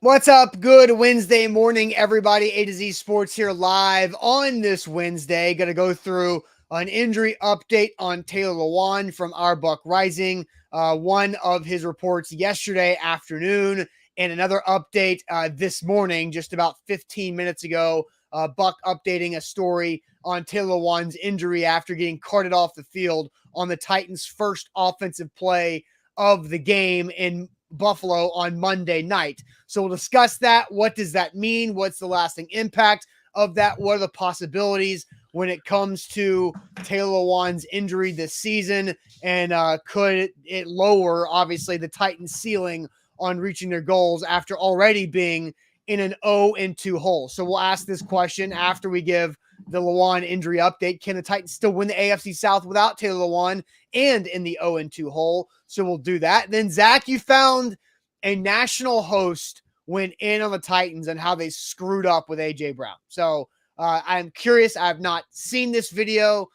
What's up? Good Wednesday morning, everybody. A to Z Sports here live on this Wednesday. Going to go through an injury update on Taylor Lewan from our Buck Rising. One of his reports yesterday afternoon, and another update this morning, just about 15 minutes ago. Buck updating a story on Taylor Lewan's injury after getting carted off the field on the Titans' first offensive play of the game in Buffalo on Monday night. So we'll discuss that. What does that mean? What's the lasting impact of that? What are the possibilities when it comes to Taylor Lewan's injury this season? And could it lower, obviously, the Titans' ceiling on reaching their goals after already being in an 0-2 hole? So we'll ask this question after we give the Lewan injury update. Can the Titans still win the AFC South without Taylor Lewan and in the 0-2 hole? So we'll do that. Then, Zach, you found a national host went in on the Titans and how they screwed up with A.J. Brown. So I'm curious. I have not seen this video,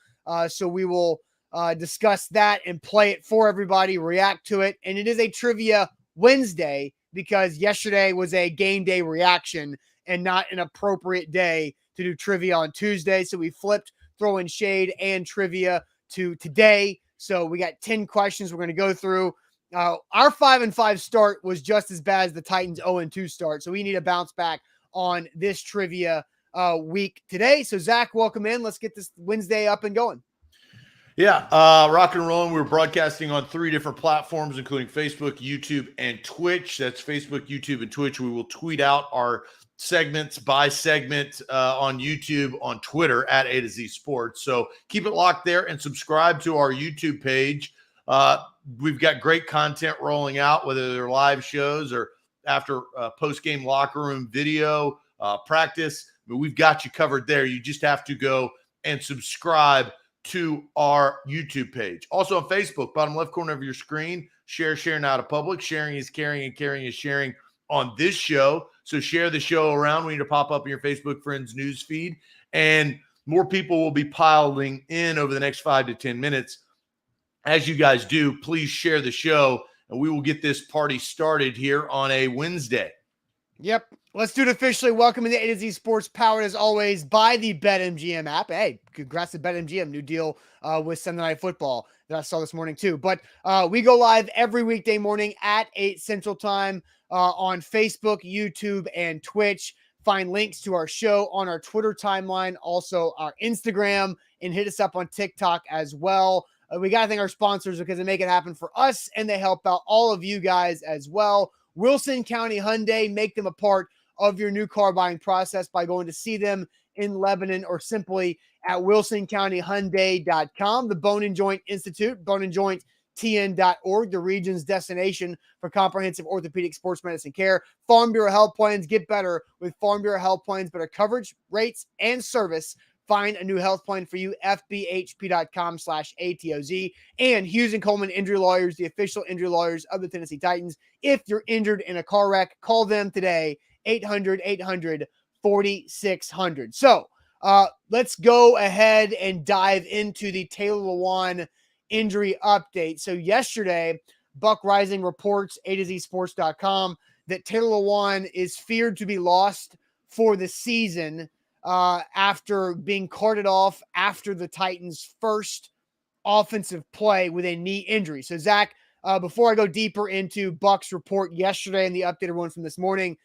so we will discuss that and play it for everybody, react to it. And it is a Trivia Wednesday because yesterday was a game day reaction and not an appropriate day to do trivia on Tuesday. So we flipped throwing shade and trivia to today. So we got 10 questions we're going to go through. Our 5-5 start was just as bad as the Titans 0-2 start. So we need a bounce back on this trivia week today. So Zach, welcome in. Let's get this Wednesday up and going. Yeah, rock and rolling. We're broadcasting on 3 different platforms, including Facebook, YouTube, and Twitch. That's Facebook, YouTube, and Twitch. We will tweet out our segments by segment on YouTube, on Twitter at A to Z Sports. So keep it locked there and subscribe to our YouTube page. We've got great content rolling out, whether they're live shows or after post-game locker room video, practice. But we've got you covered there. You just have to go and subscribe to our YouTube page. Also on Facebook, bottom left corner of your screen, share now to public. Sharing is caring and caring is sharing on this show. So share the show around. We need to pop up in your Facebook friends news feed. And more people will be piling in over the next 5 to 10 minutes. As you guys do, please share the show, and we will get this party started here on a Wednesday. Yep. Let's do it officially. Welcome to the A to Z Sports, powered as always by the BetMGM app. Hey, congrats to BetMGM. New deal with Sunday Night Football that I saw this morning too. But we go live every weekday morning at 8 Central Time on Facebook, YouTube, and Twitch. Find links to our show on our Twitter timeline, also our Instagram, and hit us up on TikTok as well. We got to thank our sponsors because they make it happen for us, and they help out all of you guys as well. Wilson County Hyundai, make them a part of your new car buying process by going to see them in Lebanon or simply at wilsoncountyhyundai.com. The Bone and Joint Institute, boneandjointtn.org, the region's destination for comprehensive orthopedic sports medicine care. Farm Bureau Health Plans, get better with Farm Bureau Health Plans, better coverage, rates, and service. Find a new health plan for you, fbhp.com/ATOZ. And Hughes & Coleman Injury Lawyers, the official injury lawyers of the Tennessee Titans. If you're injured in a car wreck, call them today, 800-800-4600. So let's go ahead and dive into the Taylor Lewan injury update. So yesterday, Buck Rising reports, A2Zsports.com, that Taylor Lewan is feared to be lost for the season after being carted off after the Titans' first offensive play with a knee injury. So, Zach, before I go deeper into Buck's report yesterday and the updated one from this morning,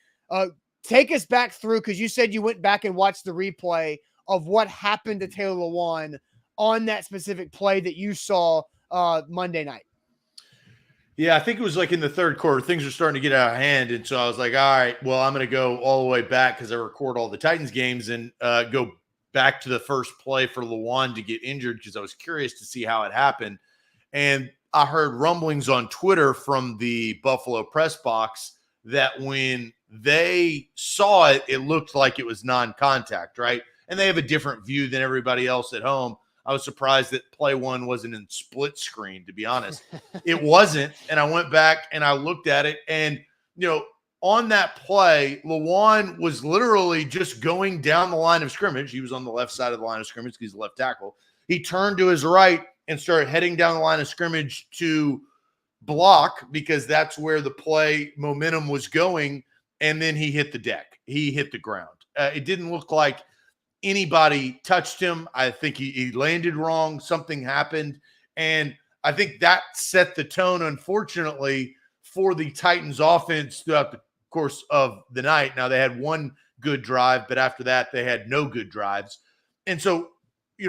take us back through, because you said you went back and watched the replay of what happened to Taylor Lewan on that specific play that you saw Monday night. Yeah, I think it was like in the third quarter, things were starting to get out of hand. And so I was like, all right, well, I'm going to go all the way back because I record all the Titans games and go back to the first play for Lewan to get injured because I was curious to see how it happened. And I heard rumblings on Twitter from the Buffalo press box that when they saw it, it looked like it was non-contact, right? And they have a different view than everybody else at home. I was surprised that play one wasn't in split screen, to be honest. It wasn't. And I went back and I looked at it. And, you know, on that play, Lewan was literally just going down the line of scrimmage. He was on the left side of the line of scrimmage because he's a left tackle. He turned to his right and started heading down the line of scrimmage to block because that's where the play momentum was going. and then he hit the deck. He hit the ground. It didn't look like anybody touched him. I think he landed wrong. Something happened. And I think that set the tone, unfortunately, for the Titans offense throughout the course of the night. Now, they had one good drive, but after that, they had no good drives. And so,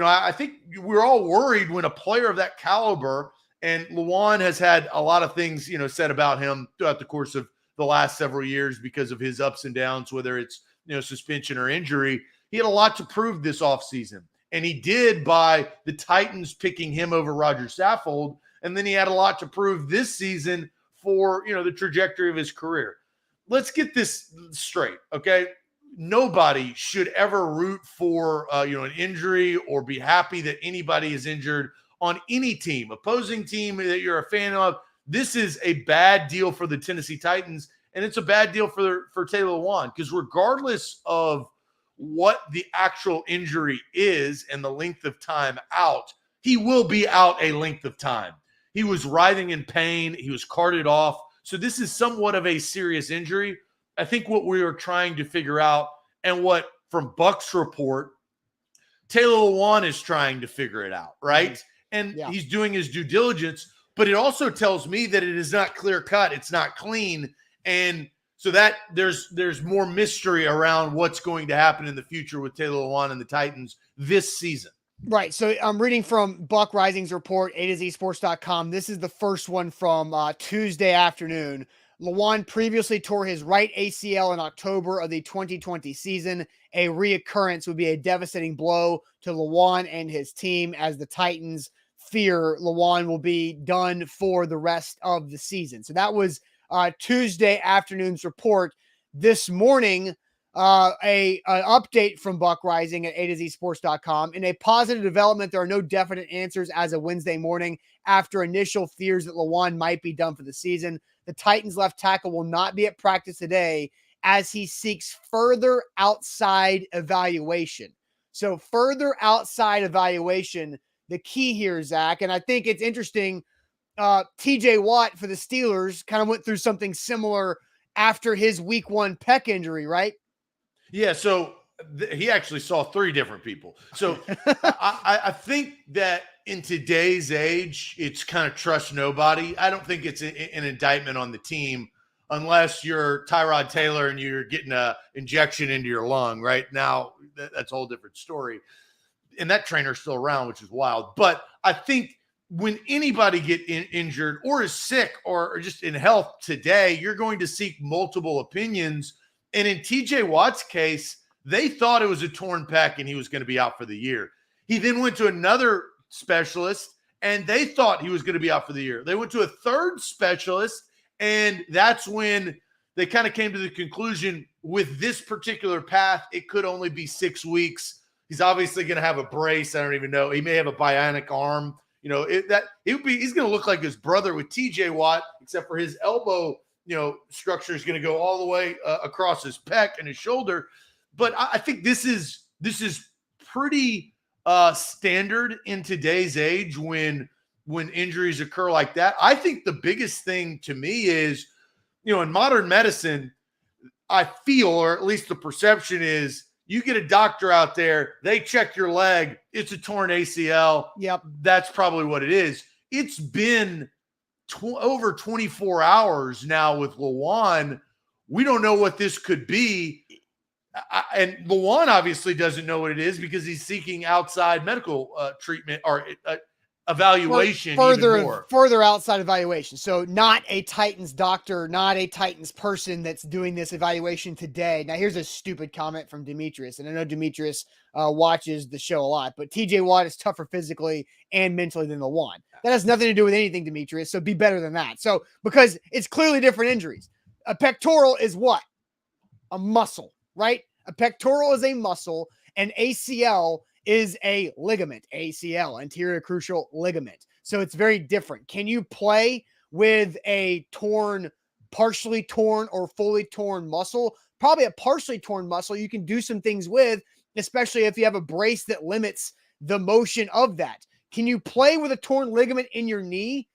I think we're all worried when a player of that caliber, and Lewan has had a lot of things, said about him throughout the course of the last several years because of his ups and downs, whether it's, suspension or injury. He had a lot to prove this offseason. And he did by the Titans picking him over Roger Saffold. And then he had a lot to prove this season for, the trajectory of his career. Let's get this straight, okay? Nobody should ever root for, an injury or be happy that anybody is injured on any team, opposing team that you're a fan of. This is a bad deal for the Tennessee Titans, and it's a bad deal for Taylor Lewan, because regardless of what the actual injury is and the length of time out, he will be out a length of time. He was writhing in pain. He was carted off. So this is somewhat of a serious injury. I think what we are trying to figure out, and what from Buck's report, Taylor Lewan is trying to figure it out, right? And he's doing his due diligence, but it also tells me that it is not clear cut. It's not clean. And so that there's more mystery around what's going to happen in the future with Taylor Lewan and the Titans this season. Right. So I'm reading from Buck Rising's report, A2ZSports.com. This is the first one from Tuesday afternoon. Lewan previously tore his right ACL in October of the 2020 season. A reoccurrence would be a devastating blow to Lewan and his team, as the Titans fear Lewan will be done for the rest of the season. So that was Tuesday afternoon's report. This morning, an update from Buck Rising at A2ZSports.com. In a positive development, there are no definite answers as of Wednesday morning after initial fears that Lewan might be done for the season. The Titans left tackle will not be at practice today as he seeks further outside evaluation. So further outside evaluation, the key here, Zach, and I think it's interesting, TJ Watt for the Steelers kind of went through something similar after his week 1 pec injury, right? Yeah, so he actually saw 3 different people. So I think that in today's age, it's kind of trust nobody. I don't think it's an indictment on the team unless you're Tyrod Taylor and you're getting an injection into your lung right now. That's a whole different story. And that trainer's still around, which is wild. But I think when anybody get injured or is sick or just in health today, you're going to seek multiple opinions. And in TJ Watt's case, they thought it was a torn pec and he was going to be out for the year. He then went to another specialist and they thought he was going to be out for the year. They went to a third specialist, and that's when they kind of came to the conclusion with this particular path, it could only be 6 weeks. He's obviously going to have a brace. I don't even know. He may have a bionic arm. He's going to look like his brother with TJ Watt, except for his elbow, structure is going to go all the way across his pec and his shoulder. But I think this is pretty standard in today's age when injuries occur like that. I think the biggest thing to me is, in modern medicine, I feel, or at least the perception is, you get a doctor out there, they check your leg, it's a torn ACL. Yep. That's probably what it is. It's been over 24 hours now with Lewan. We don't know what this could be. And Lewan obviously doesn't know what it is because he's seeking outside medical treatment or evaluation. Further outside evaluation. So not a Titans doctor, not a Titans person that's doing this evaluation today. Now here's a stupid comment from Demetrius, and I know Demetrius watches the show a lot, but TJ Watt is tougher physically and mentally than Lewan. That has nothing to do with anything, Demetrius, so be better than that. So because it's clearly different injuries. A pectoral is what? A muscle, right? A pectoral is a muscle, and ACL is a ligament, ACL, anterior cruciate ligament. So it's very different. Can you play with a partially torn or fully torn muscle? Probably a partially torn muscle you can do some things with, especially if you have a brace that limits the motion of that. Can you play with a torn ligament in your knee?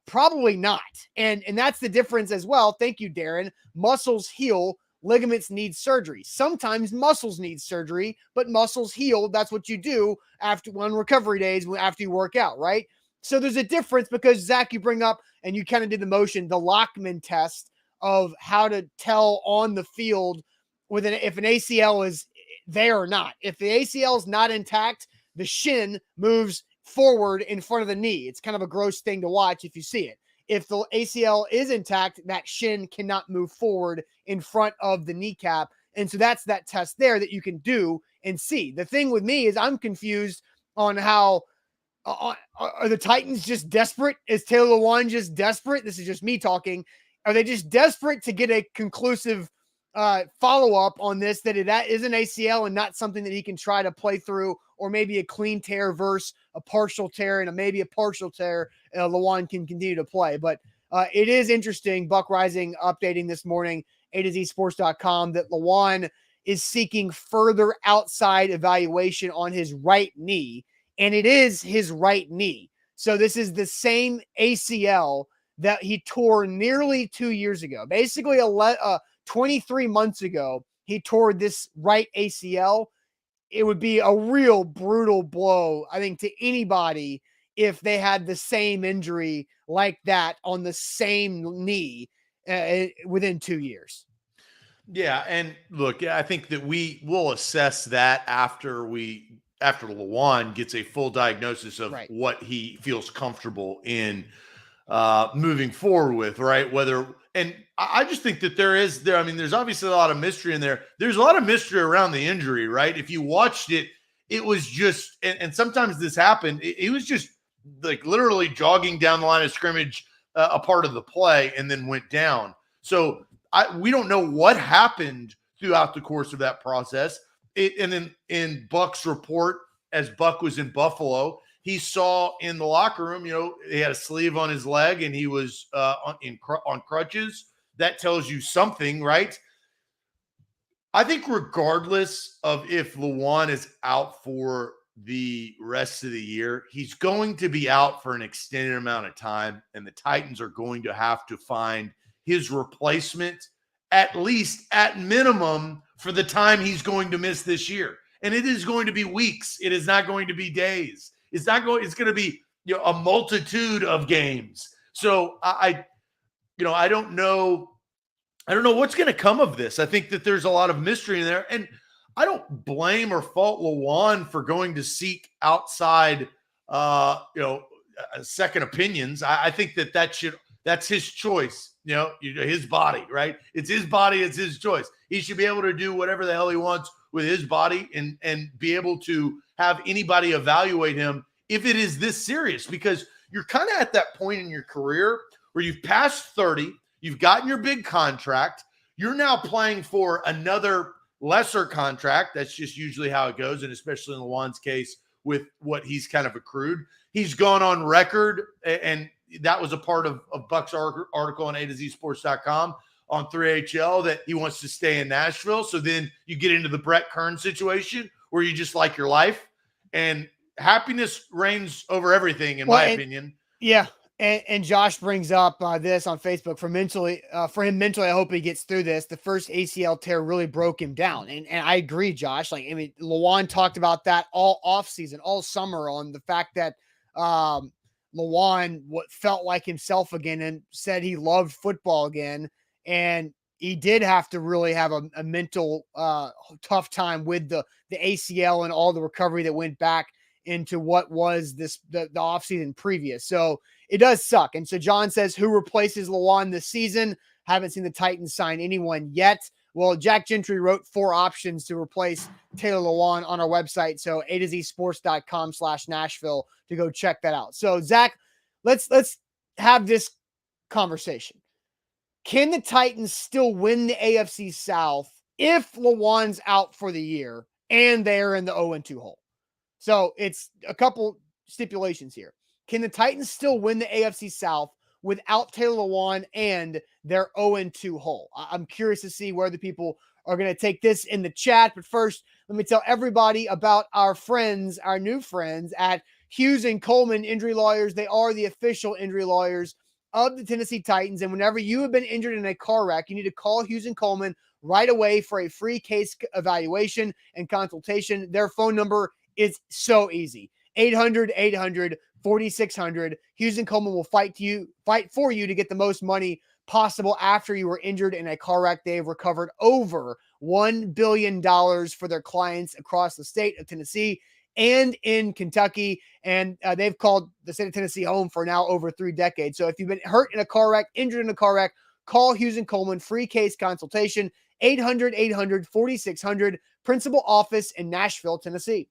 Probably not. And that's the difference as well. Thank you, Darren. Muscles heal ligaments need surgery. Sometimes muscles need surgery, but muscles heal. That's what you do on recovery days after you work out, right? So there's a difference because, Zach, you bring up, and you kind of did the motion, the Lockman test of how to tell on the field if an ACL is there or not. If the ACL is not intact, the shin moves forward in front of the knee. It's kind of a gross thing to watch if you see it. If the ACL is intact, that shin cannot move forward in front of the kneecap. And so that's that test there that you can do and see. The thing with me is I'm confused on how are the Titans just desperate? Is Taylor Lewan just desperate? This is just me talking. Are they just desperate to get a conclusive follow-up on this, that is an ACL and not something that he can try to play through, or maybe a clean tear versus a partial tear, and maybe a partial tear Lewan can continue to play. But it is interesting, Buck Rising updating this morning, A2ZSports.com, that Lewan is seeking further outside evaluation on his right knee, and it is his right knee. So this is the same ACL that he tore nearly 2 years ago. Basically, 23 months ago, he tore this right ACL. It would be a real brutal blow, I think, to anybody if they had the same injury like that on the same knee within 2 years. Yeah, and look, I think that we will assess that after Lewan gets a full diagnosis of what he feels comfortable in moving forward with, right? And I just think that there's obviously a lot of mystery in there. There's a lot of mystery around the injury, right? If you watched it, it was just, and sometimes this happened, it was just like literally jogging down the line of scrimmage, a part of the play, and then went down. So we don't know what happened throughout the course of that process. And then in Buck's report, as Buck was in Buffalo, he saw in the locker room, he had a sleeve on his leg and he was on crutches. That tells you something, right? I think regardless of if Lewan is out for the rest of the year, he's going to be out for an extended amount of time, and the Titans are going to have to find his replacement, at least at minimum, for the time he's going to miss this year. And it is going to be weeks. It is not going to be days. It's going to be a multitude of games. So I don't know what's going to come of this. I think that there's a lot of mystery in there, and I don't blame or fault Lewan for going to seek outside, second opinions. I think that's his choice. His body, right? It's his body. It's his choice. He should be able to do whatever the hell he wants with his body and be able to have anybody evaluate him if it is this serious, because you're kind of at that point in your career where you've passed 30, you've gotten your big contract, you're now playing for another lesser contract. That's just usually how it goes, and especially in Lewan's case with what he's kind of accrued. He's gone on record, and that was a part of Buck's article on A2ZSports.com on 3HL, that he wants to stay in Nashville. So then you get into the Brett Kern situation where you just like your life, and happiness reigns over everything, in my opinion. Yeah. And Josh brings up this on Facebook for him mentally. I hope he gets through this. The first ACL tear really broke him down. And I agree, Josh. Lewan talked about that all offseason, all summer, on the fact that Lewan felt like himself again and said he loved football again. And he did have to really have a mental tough time with the ACL and all the recovery that went back into what was the offseason previous. So it does suck. And so John says, who replaces Lewan this season? Haven't seen the Titans sign anyone yet. Well, Jack Gentry wrote 4 options to replace Taylor Lewan on our website. So A2ZSports.com/Nashville to go check that out. So Zach, let's have this conversation. Can the Titans still win the AFC South if Lewan's out for the year and they're in the 0-2 hole? So it's a couple stipulations here. Can the Titans still win the AFC South without Taylor Lewan and their 0-2 hole? I'm curious to see where the people are going to take this in the chat. But first, let me tell everybody about our new friends at Hughes and Coleman Injury Lawyers. They are the official injury lawyers of the Tennessee Titans. And whenever you have been injured in a car wreck, you need to call Hughes and Coleman right away for a free case evaluation and consultation. Their phone number is so easy. 800-800-4600. Hughes and Coleman will fight for you to get the most money possible after you were injured in a car wreck. They have recovered over $1 billion for their clients across the state of Tennessee and in Kentucky. And they've called the state of Tennessee home for now over 3 decades. So if you've been hurt in a car wreck, injured in a car wreck, call Hughes and Coleman, free case consultation, 800-800-4600, principal office in Nashville, Tennessee.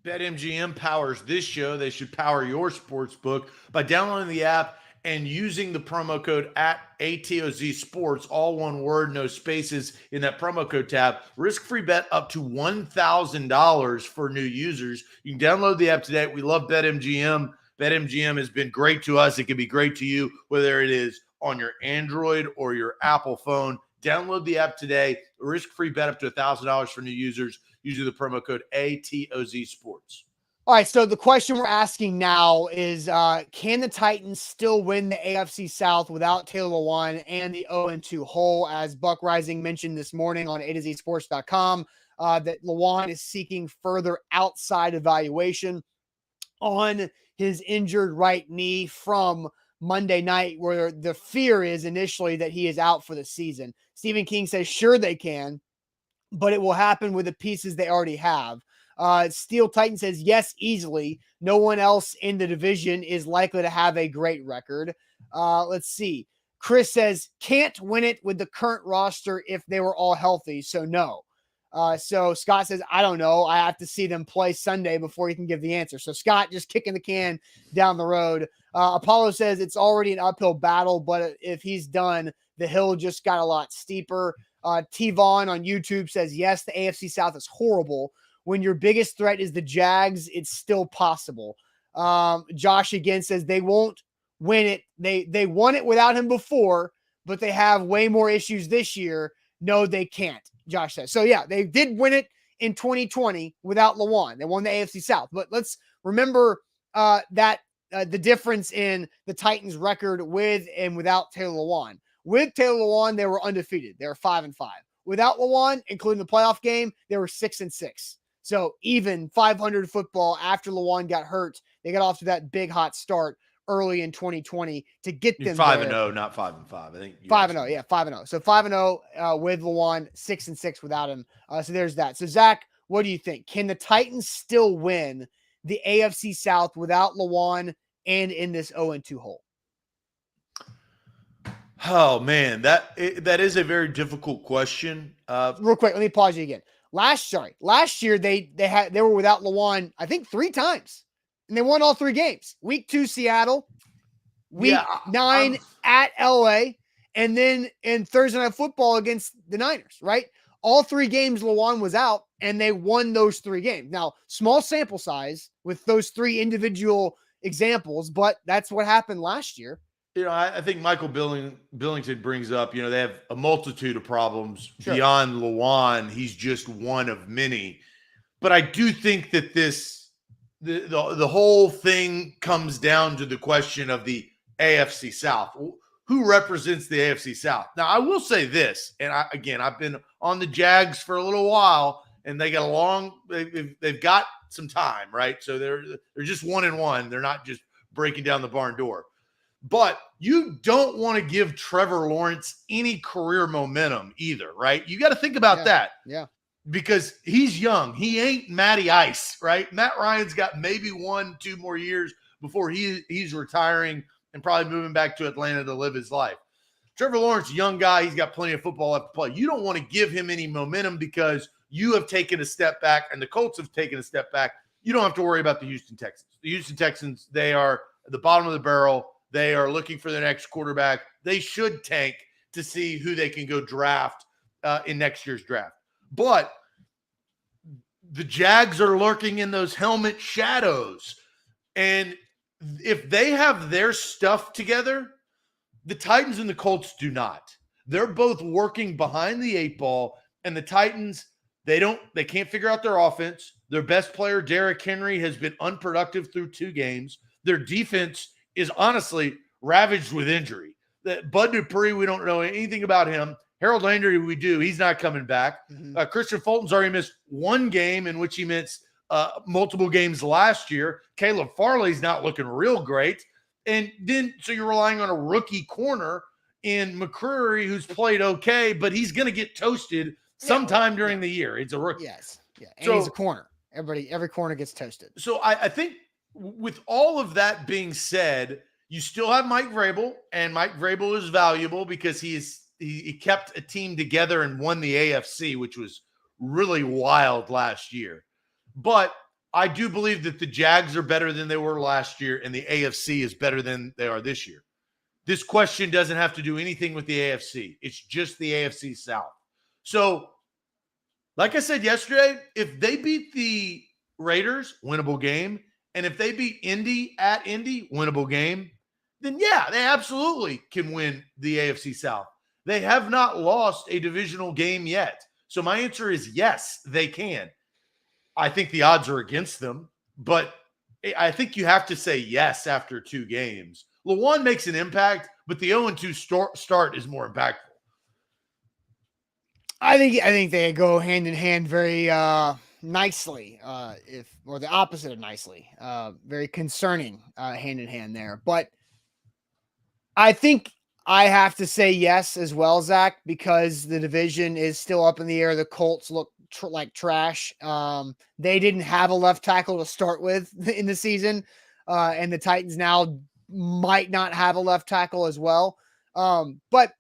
BetMGM powers this show. They should power your sports book by downloading the app and using the promo code at ATOZ Sports, all one word, no spaces in that promo code tab. Risk-free bet up to $1,000 for new users. You can download the app today. We love BetMGM. BetMGM has been great to us. It can be great to you, whether it is on your Android or your Apple phone. Download the app today. Risk-free bet up to $1,000 for new users using the promo code ATOZ Sports. All right, so the question we're asking now is, can the Titans still win the AFC South without Taylor Lewan and the 0-2 hole? As Buck Rising mentioned this morning on AtoZSports.com, that Lewan is seeking further outside evaluation on his injured right knee from Monday night, where the fear is initially that he is out for the season. Stephen King says, sure they can, but it will happen with the pieces they already have. Steel Titan says, yes, easily. No one else in the division is likely to have a great record. Let's see. Chris says, can't win it with the current roster if they were all healthy, so no. So Scott says, I don't know. I have to see them play Sunday before he can give the answer. So Scott just kicking the can down the road. Apollo says it's already an uphill battle, but if he's done, the hill just got a lot steeper. T Vaughn on YouTube says, yes, the AFC South is horrible. When your biggest threat is the Jags, it's still possible. Josh again says they won't win it. They won it without him before, but they have way more issues this year. No, they can't, Josh says. So, yeah, they did win it in 2020 without Lewan. They won the AFC South. But let's remember that the difference in the Titans' record with and without Taylor Lewan. With Taylor Lewan, they were undefeated. They were 5-5. Without Lewan, including the playoff game, they were 6-6. So even 500 football after Lewan got hurt, they got off to that big hot start early in 2020 to get them 5-0, not 5-5. I think 5-0, yeah, 5-0. So 5-0 with Lewan, 6-6 without him. So there's that. So Zach, what do you think? Can the Titans still win the AFC South without Lewan and in this 0-2 hole? Oh man, that is a very difficult question. Real quick, let me pause you again. Last year they were without Lewan, I think 3 times, and they won all 3 games. Week 2 Seattle, week 9 at LA, and then in Thursday Night Football against the Niners. Right, all 3 games Lewan was out, and they won those 3 games. Now, small sample size with those 3 individual examples, but that's what happened last year. You know, I think Michael Billington brings up, they have a multitude of problems beyond Lewan. He's just one of many. But I do think that the whole thing comes down to the question of the AFC South. Who represents the AFC South? Now, I will say this, and I've been on the Jags for a little while, and they got they've got some time, right? So they're just 1-1. They're not just breaking down the barn door. But you don't want to give Trevor Lawrence any career momentum either, right? You got to think about that. Yeah. Because he's young. He ain't Matty Ice, right? Matt Ryan's got maybe 1-2 more years before he's retiring and probably moving back to Atlanta to live his life. Trevor Lawrence, young guy, he's got plenty of football left to play. You don't want to give him any momentum because you have taken a step back and the Colts have taken a step back. You don't have to worry about the Houston Texans. The Houston Texans, they are at the bottom of the barrel. They are looking for the next quarterback. They should tank to see who they can go draft in next year's draft. But the Jags are lurking in those helmet shadows. And if they have their stuff together, the Titans and the Colts do not. They're both working behind the 8 ball, and the Titans, they can't figure out their offense. Their best player, Derrick Henry, has been unproductive through 2 games. Their defense is honestly ravaged with injury. Bud Dupree, we don't know anything about him. Harold Landry, we do. He's not coming back. Mm-hmm. Christian Fulton's already missed one game in which he missed multiple games last year. Caleb Farley's not looking real great. And then, so you're relying on a rookie corner in McCreary, who's played okay, but he's going to get toasted sometime during the year. It's a rookie. Yes. Yeah. And he's a corner. Every corner gets toasted. So I think with all of that being said, you still have Mike Vrabel, and Mike Vrabel is valuable because he kept a team together and won the AFC, which was really wild last year. But I do believe that the Jags are better than they were last year, and the AFC is better than they are this year. This question doesn't have to do anything with the AFC. It's just the AFC South. So, like I said yesterday, if they beat the Raiders, winnable game, and if they beat Indy at Indy, winnable game, then yeah, they absolutely can win the AFC South. They have not lost a divisional game yet. So my answer is yes, they can. I think the odds are against them, but I think you have to say yes after 2 games. Lewan makes an impact, but the 0-2 start is more impactful. I think they go hand in hand very nicely, or the opposite of nicely. Very concerning hand in hand there. But I think I have to say yes as well, Zach, because the division is still up in the air. The Colts look like trash. They didn't have a left tackle to start with in the season, and the Titans now might not have a left tackle as well. But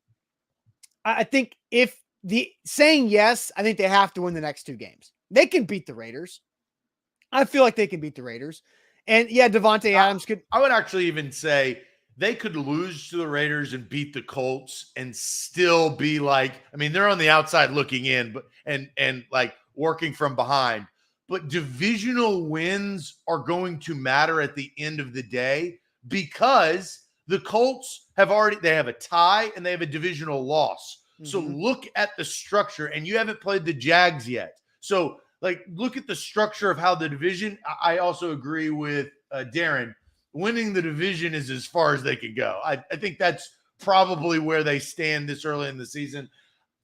I think if saying yes, I think they have to win the next 2 games. They can beat the Raiders. I feel like they can beat the Raiders. And yeah, Devontae Adams could. I would actually even say they could lose to the Raiders and beat the Colts and still be like, I mean, they're on the outside looking in, but and like working from behind. But divisional wins are going to matter at the end of the day because the Colts have a tie and they have a divisional loss. Mm-hmm. So look at the structure, and you haven't played the Jags yet. So like, look at the structure of how the division. I also agree with Darren. Winning the division is as far as they can go. I think that's probably where they stand this early in the season.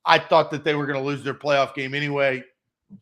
I thought that they were going to lose their playoff game anyway.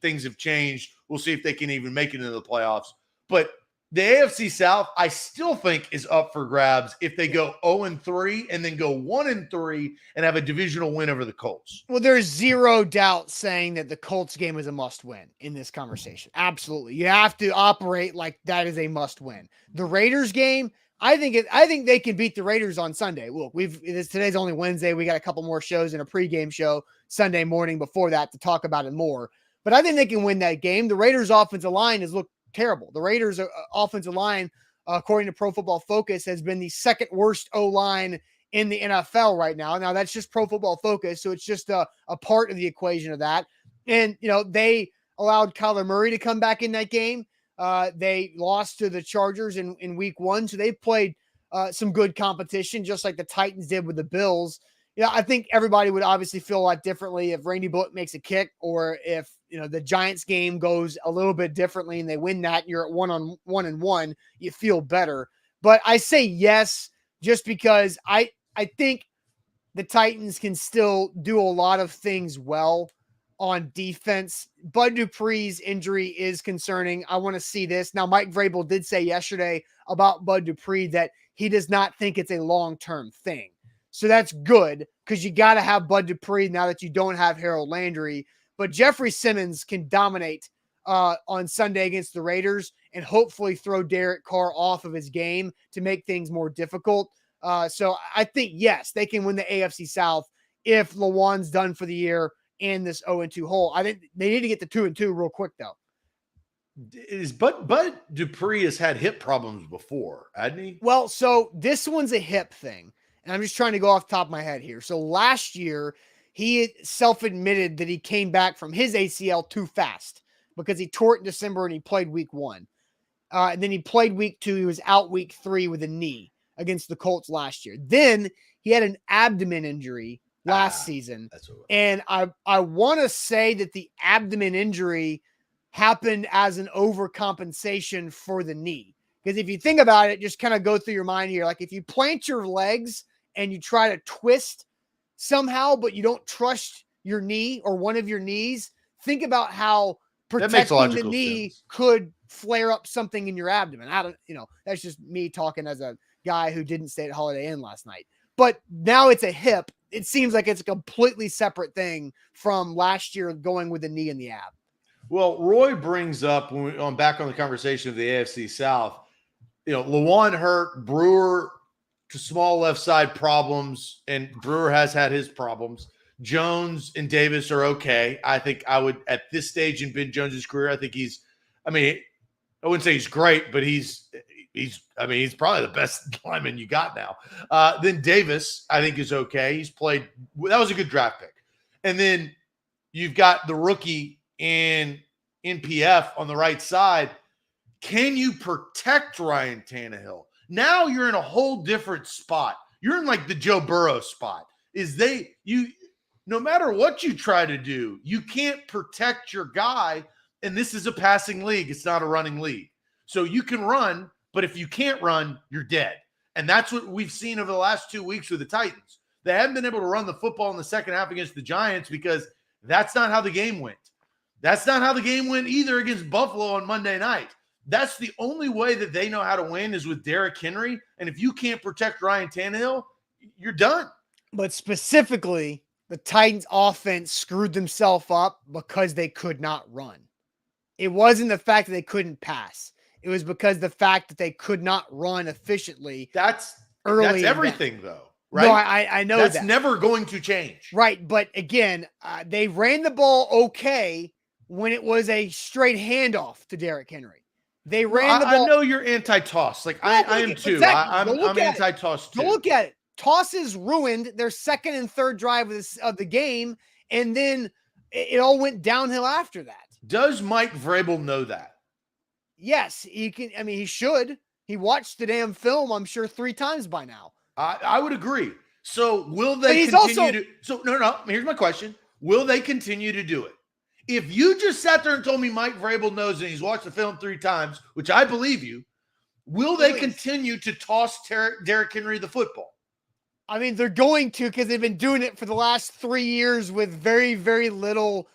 Things have changed. We'll see if they can even make it into the playoffs. But the AFC South, I still think, is up for grabs if they go 0-3 and then go 1-3 and have a divisional win over the Colts. Well, there's zero doubt saying that the Colts game is a must-win in this conversation. Absolutely. You have to operate like that is a must-win. The Raiders game, I think they can beat the Raiders on Sunday. Look, today's only Wednesday. We got a couple more shows and a pregame show Sunday morning before that to talk about it more. But I think they can win that game. The Raiders' offensive line has looked terrible. The Raiders' offensive line, according to Pro Football Focus, has been the second worst O-line in the NFL right now. Now, that's just Pro Football Focus, so it's just a part of the equation of that. And, they allowed Kyler Murray to come back in that game. They lost to the Chargers in week 1, so they've played some good competition, just like the Titans did with the Bills. I think everybody would obviously feel a lot differently if Randy Bullock makes a kick, or if the Giants game goes a little bit differently and they win that and you're at 1-1, you feel better. But I say yes, just because I think the Titans can still do a lot of things well on defense. Bud Dupree's injury is concerning. I want to see this. Now, Mike Vrabel did say yesterday about Bud Dupree that he does not think it's a long-term thing. So that's good, because you got to have Bud Dupree now that you don't have Harold Landry. But Jeffrey Simmons can dominate on Sunday against the Raiders and hopefully throw Derek Carr off of his game to make things more difficult. So I think, yes, they can win the AFC South if Lewan's done for the year in this 0-2 hole. I think they need to get to 2-2 real quick, though. Bud Dupree has had hip problems before, hadn't he? Well, so this one's a hip thing. And I'm just trying to go off the top of my head here. So last year, he self-admitted that he came back from his ACL too fast because he tore it in December and he played week 1. And then he played week 2. He was out week 3 with a knee against the Colts last year. Then he had an abdomen injury last season. And I want to say that the abdomen injury happened as an overcompensation for the knee. Because if you think about it, just kind of go through your mind here. Like if you plant your legs and you try to twist somehow, but you don't trust your knee or one of your knees, think about how protecting the knee could flare up something in your abdomen. I don't, that's just me talking as a guy who didn't stay at Holiday Inn last night. But now it's a hip. It seems like it's a completely separate thing from last year going with the knee and the ab. Well, Roy brings up, when I'm back on the conversation of the AFC South, Lewan hurt, Brewer to small left side problems, and Brewer has had his problems. Jones and Davis are okay. I think I would, at this stage in Ben Jones's career, I think I wouldn't say he's great, but he's probably the best lineman you got now. Then Davis, I think, is okay. He's played, that was a good draft pick. And then you've got the rookie in NPF on the right side. Can you protect Ryan Tannehill? Now you're in a whole different spot. You're in like the Joe Burrow spot. No matter what you try to do, you can't protect your guy. And this is a passing league. It's not a running league. So you can run, but if you can't run, you're dead. And that's what we've seen over the last 2 weeks with the Titans. They haven't been able to run the football in the second half against the Giants because that's not how the game went. That's not how the game went either against Buffalo on Monday night. That's the only way that they know how to win is with Derrick Henry. And if you can't protect Ryan Tannehill, you're done. But specifically, the Titans offense screwed themselves up because they could not run. It wasn't the fact that they couldn't pass. It was because the fact that they could not run efficiently. That's everything, though, right? No, I know that's never going to change. Right, but again, they ran the ball okay when it was a straight handoff to Derrick Henry. They ran the ball. I know you're anti-toss. Like I am too. Exactly. I'm anti-toss too. Go look at it. Tosses ruined their second and third drive of the game, and then it all went downhill after that. Does Mike Vrabel know that? Yes, he can. I mean, he should. He watched the damn film, I'm sure, 3 times by now. I would agree. So will they continue to? So no. Here's my question: will they continue to do it? If you just sat there and told me Mike Vrabel knows and he's watched the film 3 times, which I believe you, will they continue to toss Derrick Henry the football? I mean, they're going to, because they've been doing it for the last 3 years with very, very little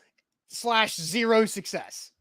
/ zero success.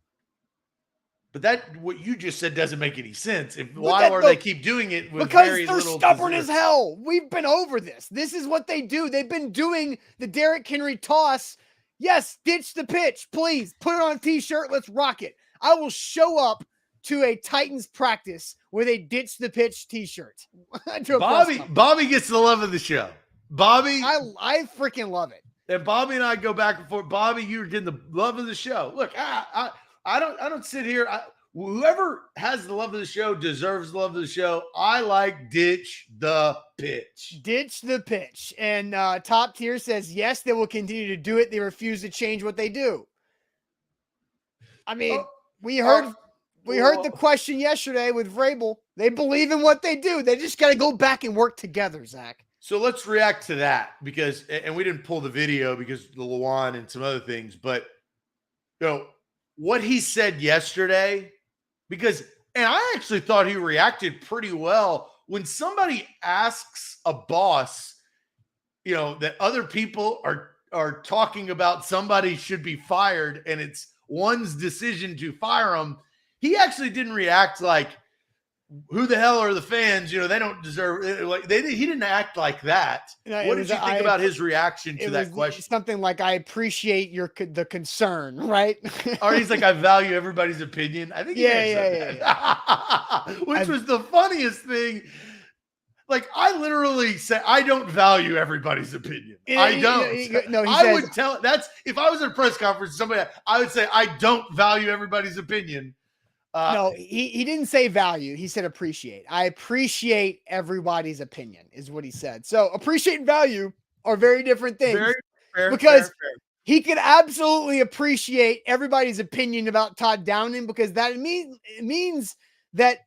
But what you just said doesn't make any sense. Why are they keep doing it with very little? Because they're stubborn as hell. We've been over this. This is what they do. They've been doing the Derrick Henry toss. Yes, ditch the pitch, please. Put it on a T-shirt. Let's rock it. I will show up to a Titans practice where they ditch the pitch T-shirt. Bobby gets the love of the show. Bobby, I freaking love it. And Bobby and I go back and forth. Bobby, you're getting the love of the show. Look, I don't sit here. Whoever has the love of the show deserves the love of the show. I like ditch the pitch. Ditch the pitch. And Top Tier says, yes, they will continue to do it. They refuse to change what they do. I mean, we heard the question yesterday with Vrabel. They believe in what they do. They just got to go back and work together, Zach. So let's react to that because, and we didn't pull the video because of the Lewan and some other things, but what he said yesterday, and I actually thought he reacted pretty well when somebody asks a boss, that other people are talking about somebody should be fired and it's one's decision to fire him. He actually didn't react like, who the hell are the fans? They don't deserve it. Like he didn't act like that. What did you think about his reaction to that question? Something like, I appreciate the concern, right? Or he's like, I value everybody's opinion. I think yeah. Which was the funniest thing. Like, I literally say, I don't value everybody's opinion. I don't. I would tell if I was at a press conference, I would say, I don't value everybody's opinion. No, he didn't say value. He said appreciate. I appreciate everybody's opinion is what he said. So appreciate and value are very different things. Very fair, because he could absolutely appreciate everybody's opinion about Todd Downing because that means that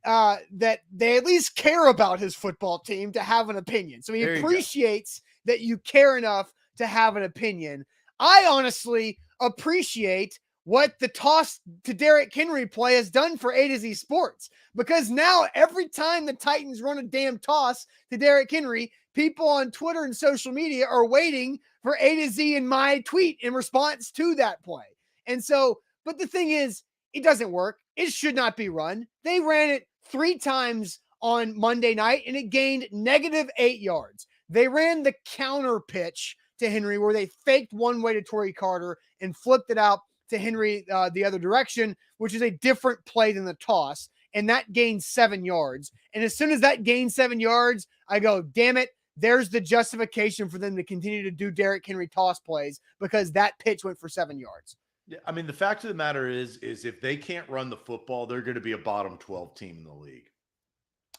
they at least care about his football team to have an opinion. So he appreciates that you care enough to have an opinion. I honestly appreciate what the toss to Derrick Henry play has done for A to Z Sports. Because now every time the Titans run a damn toss to Derrick Henry, people on Twitter and social media are waiting for A to Z and my tweet in response to that play. And so, but the thing is, it doesn't work. It should not be run. They ran it 3 times on Monday night and it gained -8 yards. They ran the counter pitch to Henry where they faked one way to Torrey Carter and flipped it out to Henry the other direction, which is a different play than the toss. And that gained 7 yards. And as soon as that gained 7 yards, I go, damn it. There's the justification for them to continue to do Derrick Henry toss plays because that pitch went for 7 yards. Yeah, I mean, the fact of the matter is if they can't run the football, they're going to be a bottom 12 team in the league.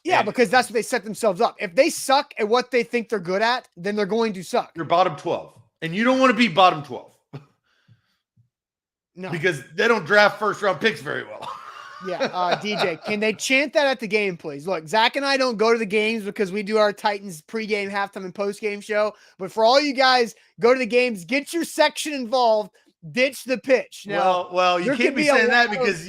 Yeah, because that's what they set themselves up. If they suck at what they think they're good at, then they're going to suck. You're bottom 12. And you don't want to be bottom 12. No. Because they don't draft first-round picks very well. Yeah, DJ, can they chant that at the game, please? Look, Zach and I don't go to the games because we do our Titans pregame, halftime, and postgame show. But for all you guys, go to the games, get your section involved. Ditch the pitch. Now, well, you can't be saying that because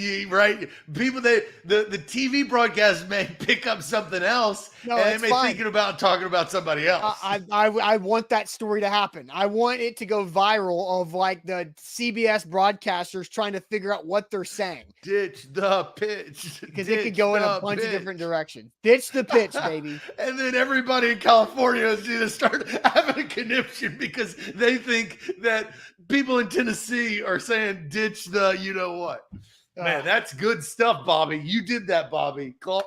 people the TV broadcast may pick up something else and they may thinking about talking about somebody else. I want that story to happen. I want it to go viral of like the CBS broadcasters trying to figure out what they're saying. Ditch the pitch because it could go in a bunch of different directions. Ditch the pitch, baby. And then everybody in California is going to start having a conniption because they think that people in Tennessee are saying ditch the you know what. Man, that's good stuff, Bobby. You did that, Bobby. Golf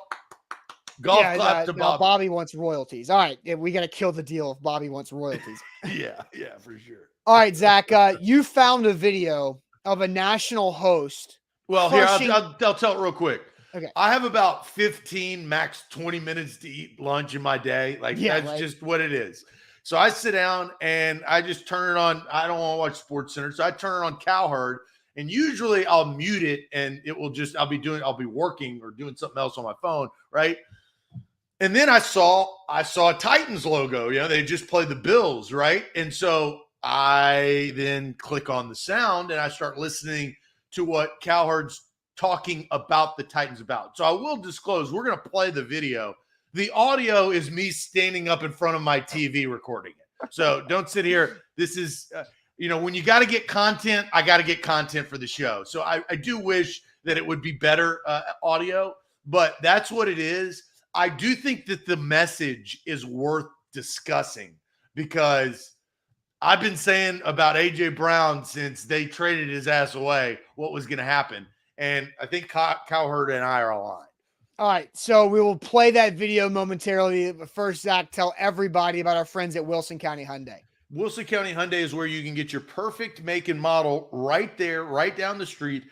clap to Bobby. Bobby wants royalties. All right, we got to kill the deal if Bobby wants royalties. yeah, for sure. All right, Zach, you found a video of a national host. Well, here, I'll tell it real quick. Okay. I have about 15, max 20 minutes to eat lunch in my day. That's just what it is. So I sit down and I just turn it on. I don't want to watch Sports Center. So I turn it on Cowherd and usually I'll mute it and it will just, I'll be working or doing something else on my phone. Right. And then I saw a Titans logo, they just played the Bills. Right. And so I then click on the sound and I start listening to what Cowherd's talking about the Titans about. So I will disclose, we're going to play the video. The audio is me standing up in front of my TV recording it. So don't sit here. This is, when you got to get content, I got to get content for the show. So I do wish that it would be better audio, but that's what it is. I do think that the message is worth discussing because I've been saying about A.J. Brown since they traded his ass away what was going to happen. And I think Cowherd and I are aligned. All right, so we will play that video momentarily. But first, Zach, tell everybody about our friends at Wilson County Hyundai. Wilson County Hyundai is where you can get your perfect make and model right there, right down the street.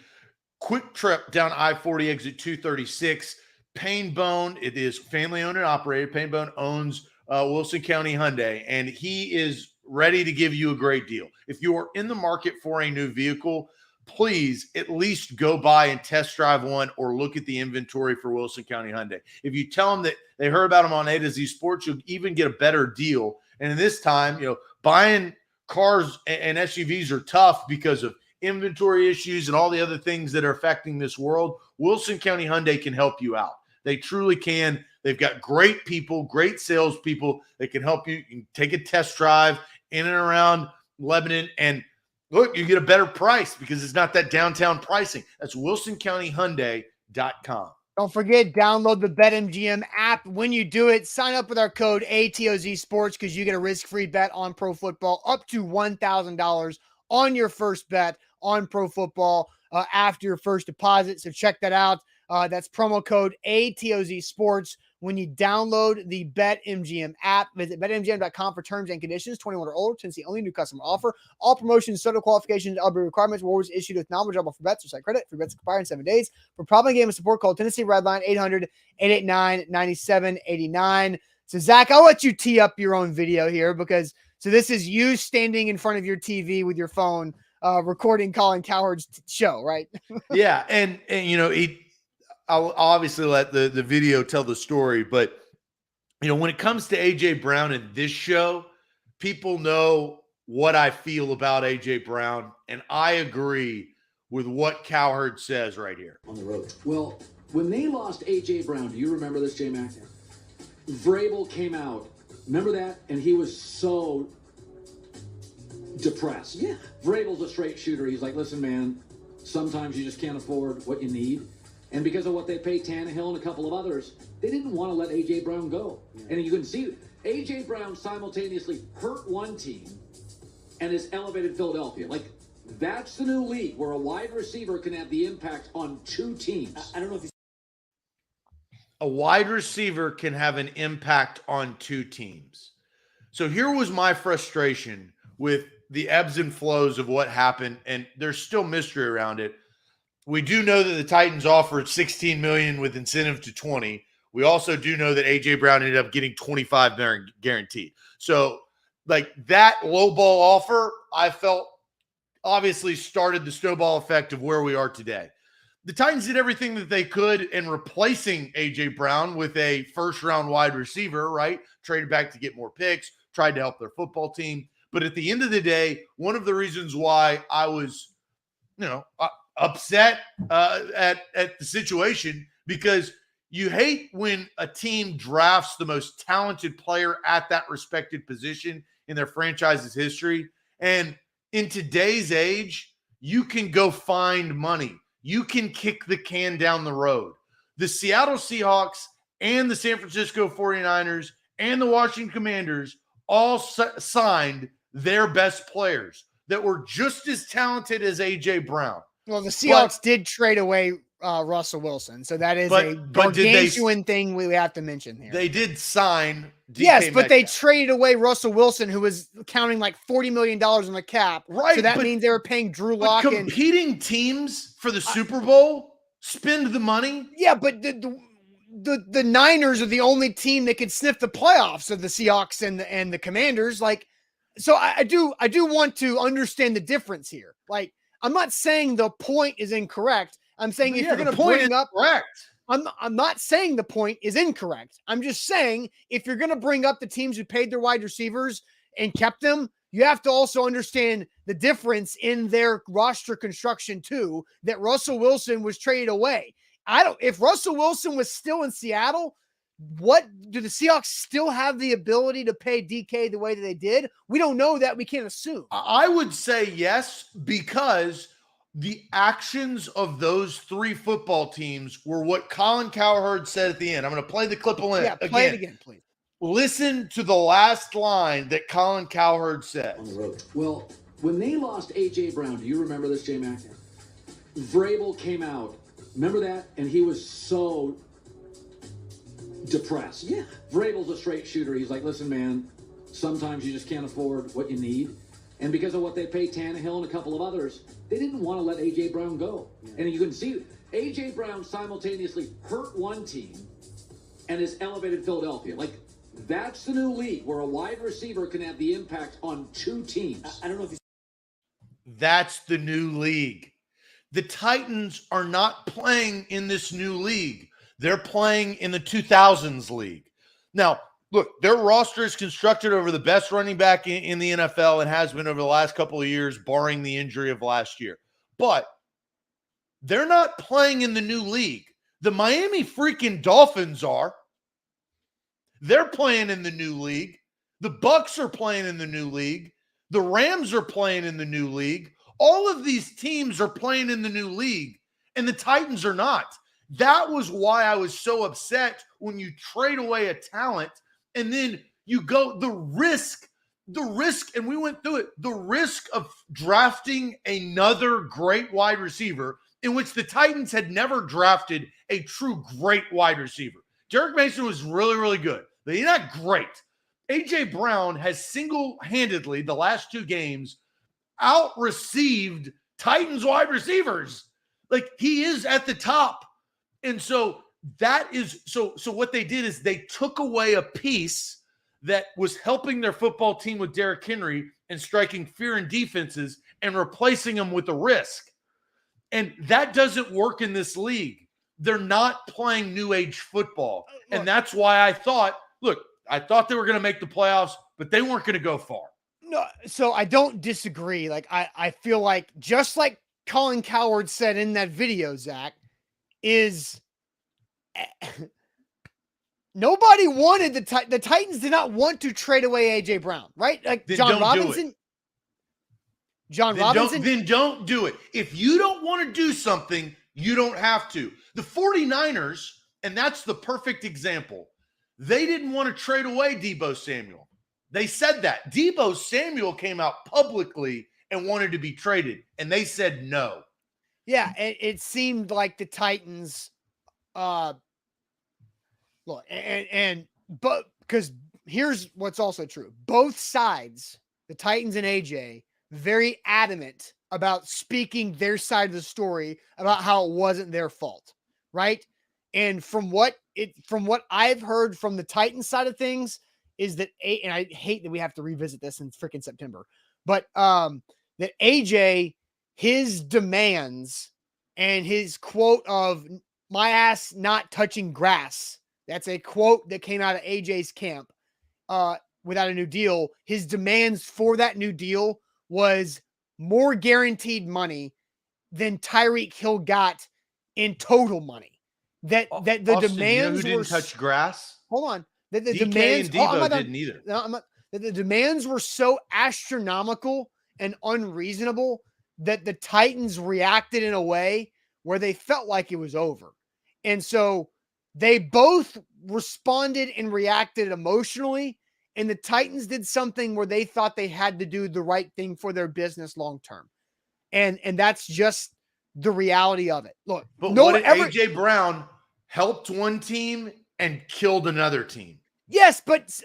Quick trip down I-40 exit 236. Painbone, it is family owned and operated. Painbone owns Wilson County Hyundai, and he is ready to give you a great deal. If you are in the market for a new vehicle, please at least go by and test drive one or look at the inventory for Wilson County Hyundai. If you tell them that they heard about them on A to Z Sports, you'll even get a better deal. And in this time, buying cars and SUVs are tough because of inventory issues and all the other things that are affecting this world. Wilson County Hyundai can help you out. They truly can. They've got great people, great salespeople that can help you. You can take a test drive in and around Lebanon and look, you get a better price because it's not that downtown pricing. That's WilsonCountyHyundai.com. Don't forget, download the BetMGM app. When you do it, sign up with our code ATOZ Sports because you get a risk-free bet on pro football up to $1,000 on your first bet on pro football after your first deposit. So check that out. That's promo code ATOZ Sports. When you download the BetMGM app, visit BetMGM.com for terms and conditions. 21 or older, Tennessee only, new customer offer. All promotions, total qualifications, eligibility requirements were always issued with non-withdrawable for bets or site credit. Free bets expire in 7 days. For problem game and support, call Tennessee Redline 800-889-9789. So Zach, I'll let you tee up your own video here because this is you standing in front of your TV with your phone, recording Colin Cowherd's show, right? Yeah, and I'll obviously let the video tell the story, but when it comes to A.J. Brown in this show, people know what I feel about A.J. Brown, and I agree with what Cowherd says right here. On the road. Well, when they lost A.J. Brown, do you remember this, J-Mac? Vrabel came out. Remember that? And he was so depressed. Yeah. Vrabel's a straight shooter. He's like, listen, man, sometimes you just can't afford what you need. And because of what they paid Tannehill and a couple of others, they didn't want to let A.J. Brown go. Yeah. And you can see A.J. Brown simultaneously hurt one team and has elevated Philadelphia. Like, that's the new league where a wide receiver can have the impact on two teams. I don't know if a wide receiver can have an impact on two teams. So here was my frustration with the ebbs and flows of what happened, and there's still mystery around it. We do know that the Titans offered $16 million with incentive to $20 million. We also do know that A.J. Brown ended up getting $25 million guaranteed. So, like, that low ball offer, I felt obviously started the snowball effect of where we are today. The Titans did everything that they could in replacing A.J. Brown with a first-round wide receiver, right? Traded back to get more picks, tried to help their football team. But at the end of the day, one of the reasons why I was, upset at the situation, because you hate when a team drafts the most talented player at that respected position in their franchise's history. And in today's age, you can go find money. You can kick the can down the road. The Seattle Seahawks and the San Francisco 49ers and the Washington Commanders all signed their best players that were just as talented as A.J. Brown. Well, the Seahawks did trade away Russell Wilson, so that is a gargantuan thing we have to mention here. They did sign DK yes, but Metcalf. they traded away Russell Wilson, who was counting like $40 million on the cap. Right. So that means they were paying Drew Lock. Competing teams for the Super Bowl spend the money. Yeah, but the Niners are the only team that could sniff the playoffs of the Seahawks and the Commanders. Like, so I do want to understand the difference here. Like, I'm not saying the point is incorrect. I'm saying if you're going to bring up correct. I'm not saying the point is incorrect. I'm just saying if you're going to bring up the teams who paid their wide receivers and kept them, you have to also understand the difference in their roster construction too, that Russell Wilson was traded away. If Russell Wilson was still in Seattle, what do the Seahawks still have the ability to pay DK the way that they did? We don't know that. We can't assume. I would say yes, because the actions of those three football teams were what Colin Cowherd said at the end. I'm going to play the clip again. Yeah, play it again, please. Listen to the last line that Colin Cowherd said. On the road. Well, when they lost A.J. Brown, do you remember this, J-Mac? Vrabel came out. Remember that? And he was so depressed. Yeah. Vrabel's a straight shooter. He's like, listen, man, sometimes you just can't afford what you need. And because of what they paid Tannehill and a couple of others, they didn't want to let A.J. Brown go. Yeah. And you can see A.J. Brown simultaneously hurt one team and has elevated Philadelphia. Like, that's the new league where a wide receiver can have the impact on two teams. I don't know if that's the new league. The Titans are not playing in this new league. They're playing in the 2000s league. Now, look, their roster is constructed over the best running back in the NFL and has been over the last couple of years, barring the injury of last year. But they're not playing in the new league. The Miami freaking Dolphins are. They're playing in the new league. The Bucks are playing in the new league. The Rams are playing in the new league. All of these teams are playing in the new league, and the Titans are not. That was why I was so upset when you trade away a talent and then you go the risk, and we went through it, the risk of drafting another great wide receiver in which the Titans had never drafted a true great wide receiver. Derek Mason was really, really good, but he's not great. A.J. Brown has single-handedly, the last two games, out-received Titans wide receivers. Like, he is at the top. And so that is so what they did is they took away a piece that was helping their football team with Derrick Henry and striking fear in defenses and replacing them with a risk. And that doesn't work in this league. They're not playing new age football. And that's why I thought they were going to make the playoffs, but they weren't going to go far. No, so I don't disagree. Like, I feel like just like Colin Cowherd said in that video, Zach, is nobody wanted the Titans did not want to trade away AJ Brown, right? Like Then John don't Robinson. Then don't do it. If you don't want to do something, you don't have to. The 49ers, and that's the perfect example, they didn't want to trade away Deebo Samuel. They said that. Deebo Samuel came out publicly and wanted to be traded, and they said no. Yeah, it seemed like the Titans, but because here's what's also true. Both sides, the Titans and AJ, very adamant about speaking their side of the story about how it wasn't their fault, right? And from what I've heard from the Titans side of things is that, and I hate that we have to revisit this in freaking September, but that AJ, his demands and his quote of "my ass not touching grass," that's a quote that came out of AJ's camp without a new deal. His demands for that new deal was more guaranteed money than Tyreek Hill got in total money. That the Austin, demands you know who didn't were touch grass. Hold on. The DK demands and Deebo didn't either. No, the demands were so astronomical and unreasonable that the Titans reacted in a way where they felt like it was over. And so they both responded and reacted emotionally, and the Titans did something where they thought they had to do the right thing for their business long term. And that's just the reality of it. Look, but what did AJ Brown helped one team and killed another team? Yes, but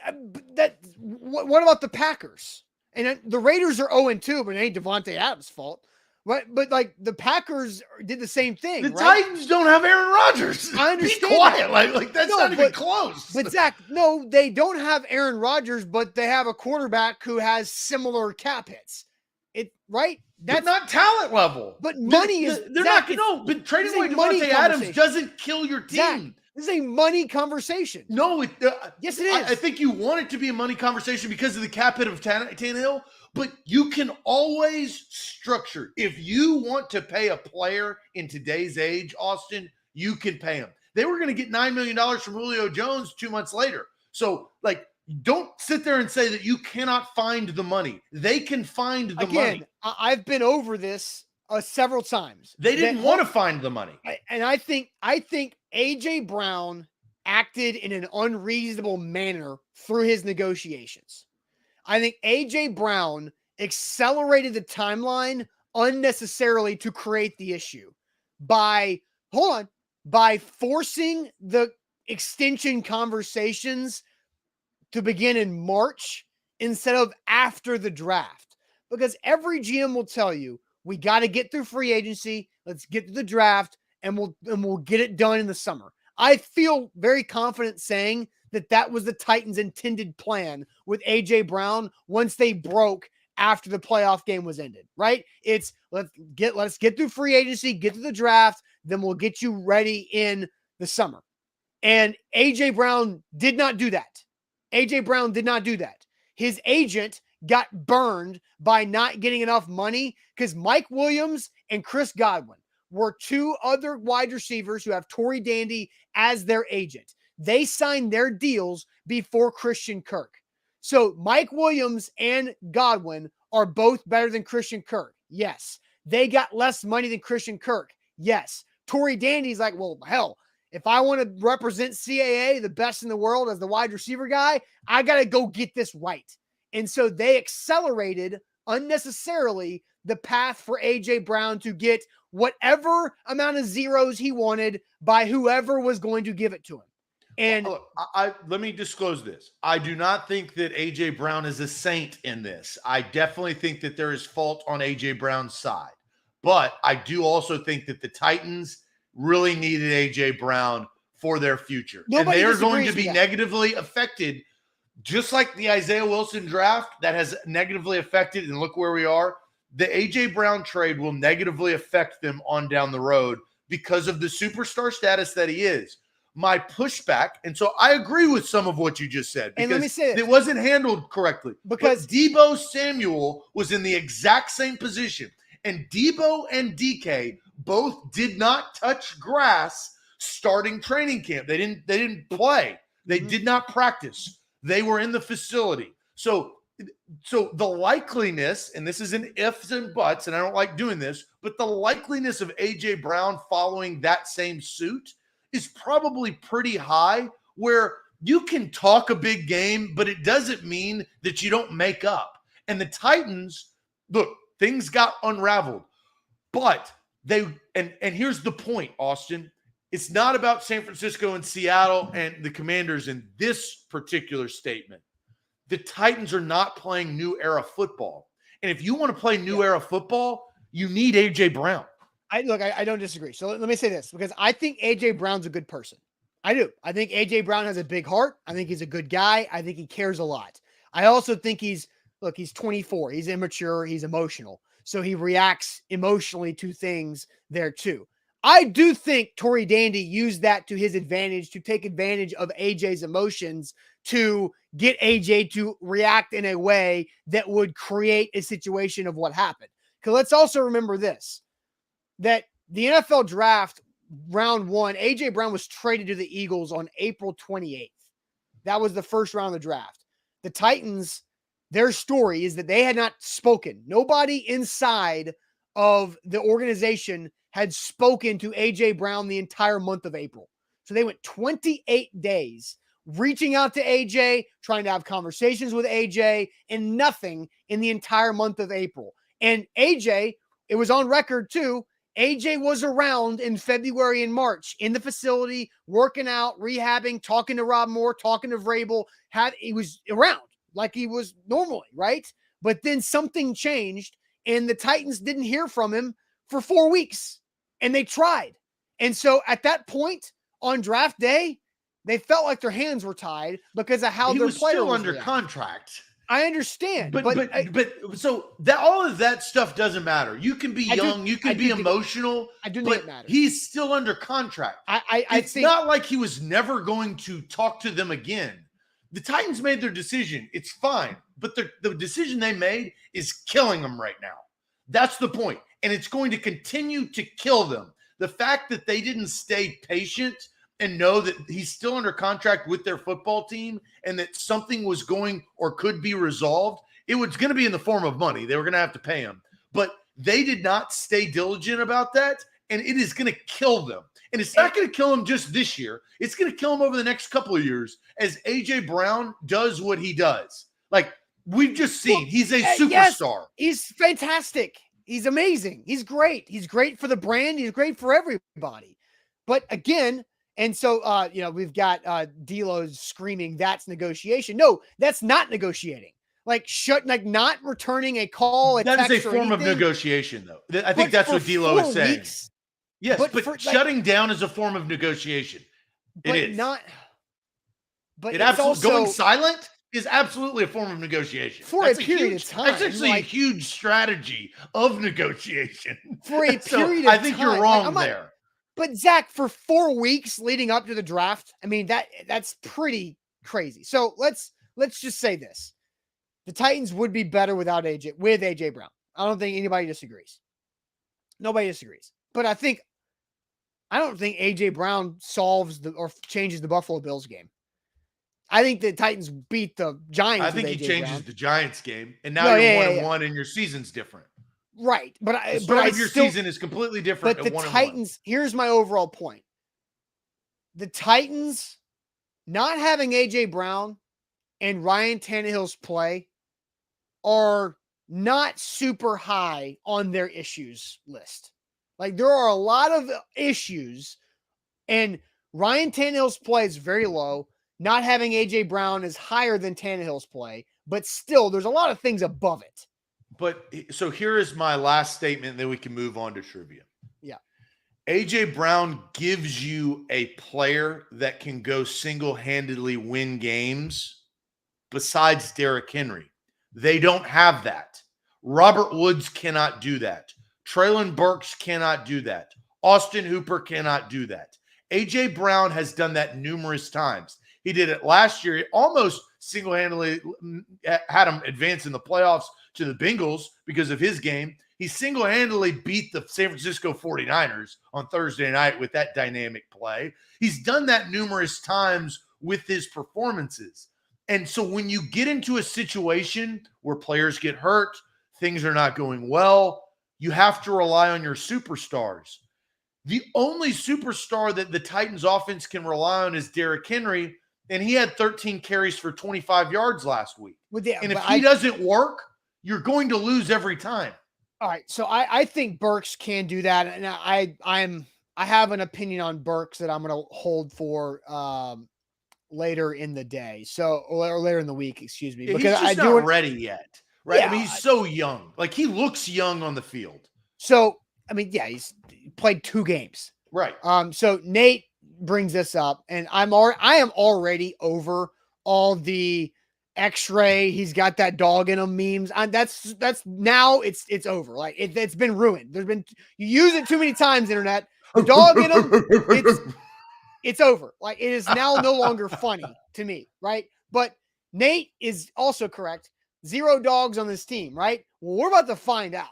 what about the Packers? And the Raiders are 0-2, but it ain't Devontae Adams' fault. But like the Packers did the same thing. The right? Titans don't have Aaron Rodgers. I understand. Be quiet. Like that's not even close. But Zach, no, they don't have Aaron Rodgers, but they have a quarterback who has similar cap hits. Right? That's not talent level. But money is. They're Zach, not. No, but trading away money Devontae Adams doesn't kill your team. Zach, this is a money conversation. No, yes, it is. I think you want it to be a money conversation because of the cap hit of Tannehill, but you can always structure. If you want to pay a player in today's age, Austin, you can pay him. They were going to get $9 million from Julio Jones 2 months later. So, don't sit there and say that you cannot find the money. They can find the money. I've been over this several times. They didn't want to find the money. And I think AJ Brown acted in an unreasonable manner through his negotiations. I think AJ Brown accelerated the timeline unnecessarily to create the issue by forcing the extension conversations to begin in March instead of after the draft. Because every GM will tell you, we got to get through free agency, let's get to the draft, and we'll get it done in the summer. I feel very confident saying that was the Titans' intended plan with AJ Brown once they broke after the playoff game was ended, right? It's let's get through free agency, get to the draft, then we'll get you ready in the summer. And AJ Brown did not do that. AJ Brown did not do that. His agent got burned by not getting enough money because Mike Williams and Chris Godwin were two other wide receivers who have Torrey Dandy as their agent. They signed their deals before Christian Kirk. So Mike Williams and Godwin are both better than Christian Kirk. Yes. They got less money than Christian Kirk. Yes. Torrey Dandy's like, well, hell, if I want to represent CAA, the best in the world as the wide receiver guy, I got to go get this right. And so they accelerated unnecessarily the path for AJ Brown to get whatever amount of zeros he wanted by whoever was going to give it to him. And let me disclose this. I do not think that AJ Brown is a saint in this. I definitely think that there is fault on AJ Brown's side. But I do also think that the Titans really needed AJ Brown for their future. And they are going to be negatively affected, just like the Isaiah Wilson draft that has negatively affected, and look where we are. The AJ Brown trade will negatively affect them on down the road because of the superstar status that he is. My pushback, and so I agree with some of what you just said, because and let me say it wasn't handled correctly. Because Deebo Samuel was in the exact same position. And Debo and DK both did not touch grass starting training camp. They didn't play. They did not practice. They were in the facility. So the likeliness, and this is an ifs and buts, and I don't like doing this, but the likeliness of A.J. Brown following that same suit is probably pretty high, where you can talk a big game, but it doesn't mean that you don't make up. And the Titans, look, things got unraveled, but and here's the point, Austin. It's not about San Francisco and Seattle and the Commanders in this particular statement. The Titans are not playing new era football. And if you want to play new era football, you need A.J. Brown. I don't disagree. So let me say this, because I think A.J. Brown's a good person. I do. I think A.J. Brown has a big heart. I think he's a good guy. I think he cares a lot. I also think he's 24. He's immature. He's emotional. So he reacts emotionally to things there too. I do think Tory Dandy used that to his advantage, to take advantage of AJ's emotions to get AJ to react in a way that would create a situation of what happened. Because let's also remember this, that the NFL draft round 1, AJ Brown was traded to the Eagles on April 28th. That was the first round of the draft. The Titans, their story is that they had not spoken. Nobody inside of the organization had spoken to A.J. Brown the entire month of April. So they went 28 days reaching out to A.J., trying to have conversations with A.J., and nothing in the entire month of April. And A.J., it was on record too, A.J. was around in February and March in the facility, working out, rehabbing, talking to Rob Moore, talking to Vrabel. He was around like he was normally, right? But then something changed, and the Titans didn't hear from him for 4 weeks. And they tried. And so at that point on draft day, they felt like their hands were tied because of how their player was under contract. I understand. But so that all of that stuff doesn't matter. You can be young, you can be emotional. I do think it matters. He's still under contract. It's not like he was never going to talk to them again. The Titans made their decision. It's fine. But the decision they made is killing them right now. That's the point. And it's going to continue to kill them. The fact that they didn't stay patient and know that he's still under contract with their football team and that something was going or could be resolved, it was going to be in the form of money. They were going to have to pay him. But they did not stay diligent about that, and it is going to kill them. And it's not going to kill them just this year. It's going to kill them over the next couple of years as A.J. Brown does what he does. Like we've just seen, he's a superstar. Yes, he's fantastic. He's amazing. He's great. He's great for the brand. He's great for everybody. But again, and so, we've got D'Lo screaming, that's negotiation. No, that's not negotiating. Like not returning a call. That is a form of negotiation, though. I think that's what D'Lo is saying. Yes, but shutting down is a form of negotiation. It is. Going silent is absolutely a form of negotiation. For a period of time. That's actually a huge strategy of negotiation. For a period of time. I think you're wrong there. But Zach, for 4 weeks leading up to the draft, I mean, that's pretty crazy. So let's just say this. The Titans would be better with AJ Brown. I don't think anybody disagrees. Nobody disagrees. But I don't think AJ Brown solves or changes the Buffalo Bills game. I think the Titans beat the Giants. I think he changes the Giants game, and now you're 1-1, and your season's different. Right, but your season is completely different. But the Titans, here's my overall point: the Titans not having AJ Brown and Ryan Tannehill's play are not super high on their issues list. Like there are a lot of issues, and Ryan Tannehill's play is very low. Not having AJ Brown is higher than Tannehill's play, but still, there's a lot of things above it. But so here is my last statement, then we can move on to trivia. Yeah. AJ Brown gives you a player that can go single-handedly win games besides Derrick Henry. They don't have that. Robert Woods cannot do that. Treylon Burks cannot do that. Austin Hooper cannot do that. AJ Brown has done that numerous times. He did it last year. He almost single-handedly had him advance in the playoffs to the Bengals because of his game. He single-handedly beat the San Francisco 49ers on Thursday night with that dynamic play. He's done that numerous times with his performances. And so when you get into a situation where players get hurt, things are not going well, you have to rely on your superstars. The only superstar that the Titans offense can rely on is Derrick Henry, and he had 13 carries for 25 yards last week. And if he doesn't work, you're going to lose every time. All right, so I think Burks can do that, and I have an opinion on Burks that I'm going to hold for later in the day, or later in the week, excuse me, Yeah, because he's just not ready yet, right? Yeah, I mean, he's so young. Like, he looks young on the field. So, I mean, yeah, he's played 2 games, right? So Nate brings this up, and I am already over all the X-ray, he's got that dog in him memes. That's now it's over. Like it's been ruined. You use it too many times, internet. The dog in him, it's over. Like it is now no longer funny to me, right? But Nate is also correct. 0 dogs on this team, right? Well, we're about to find out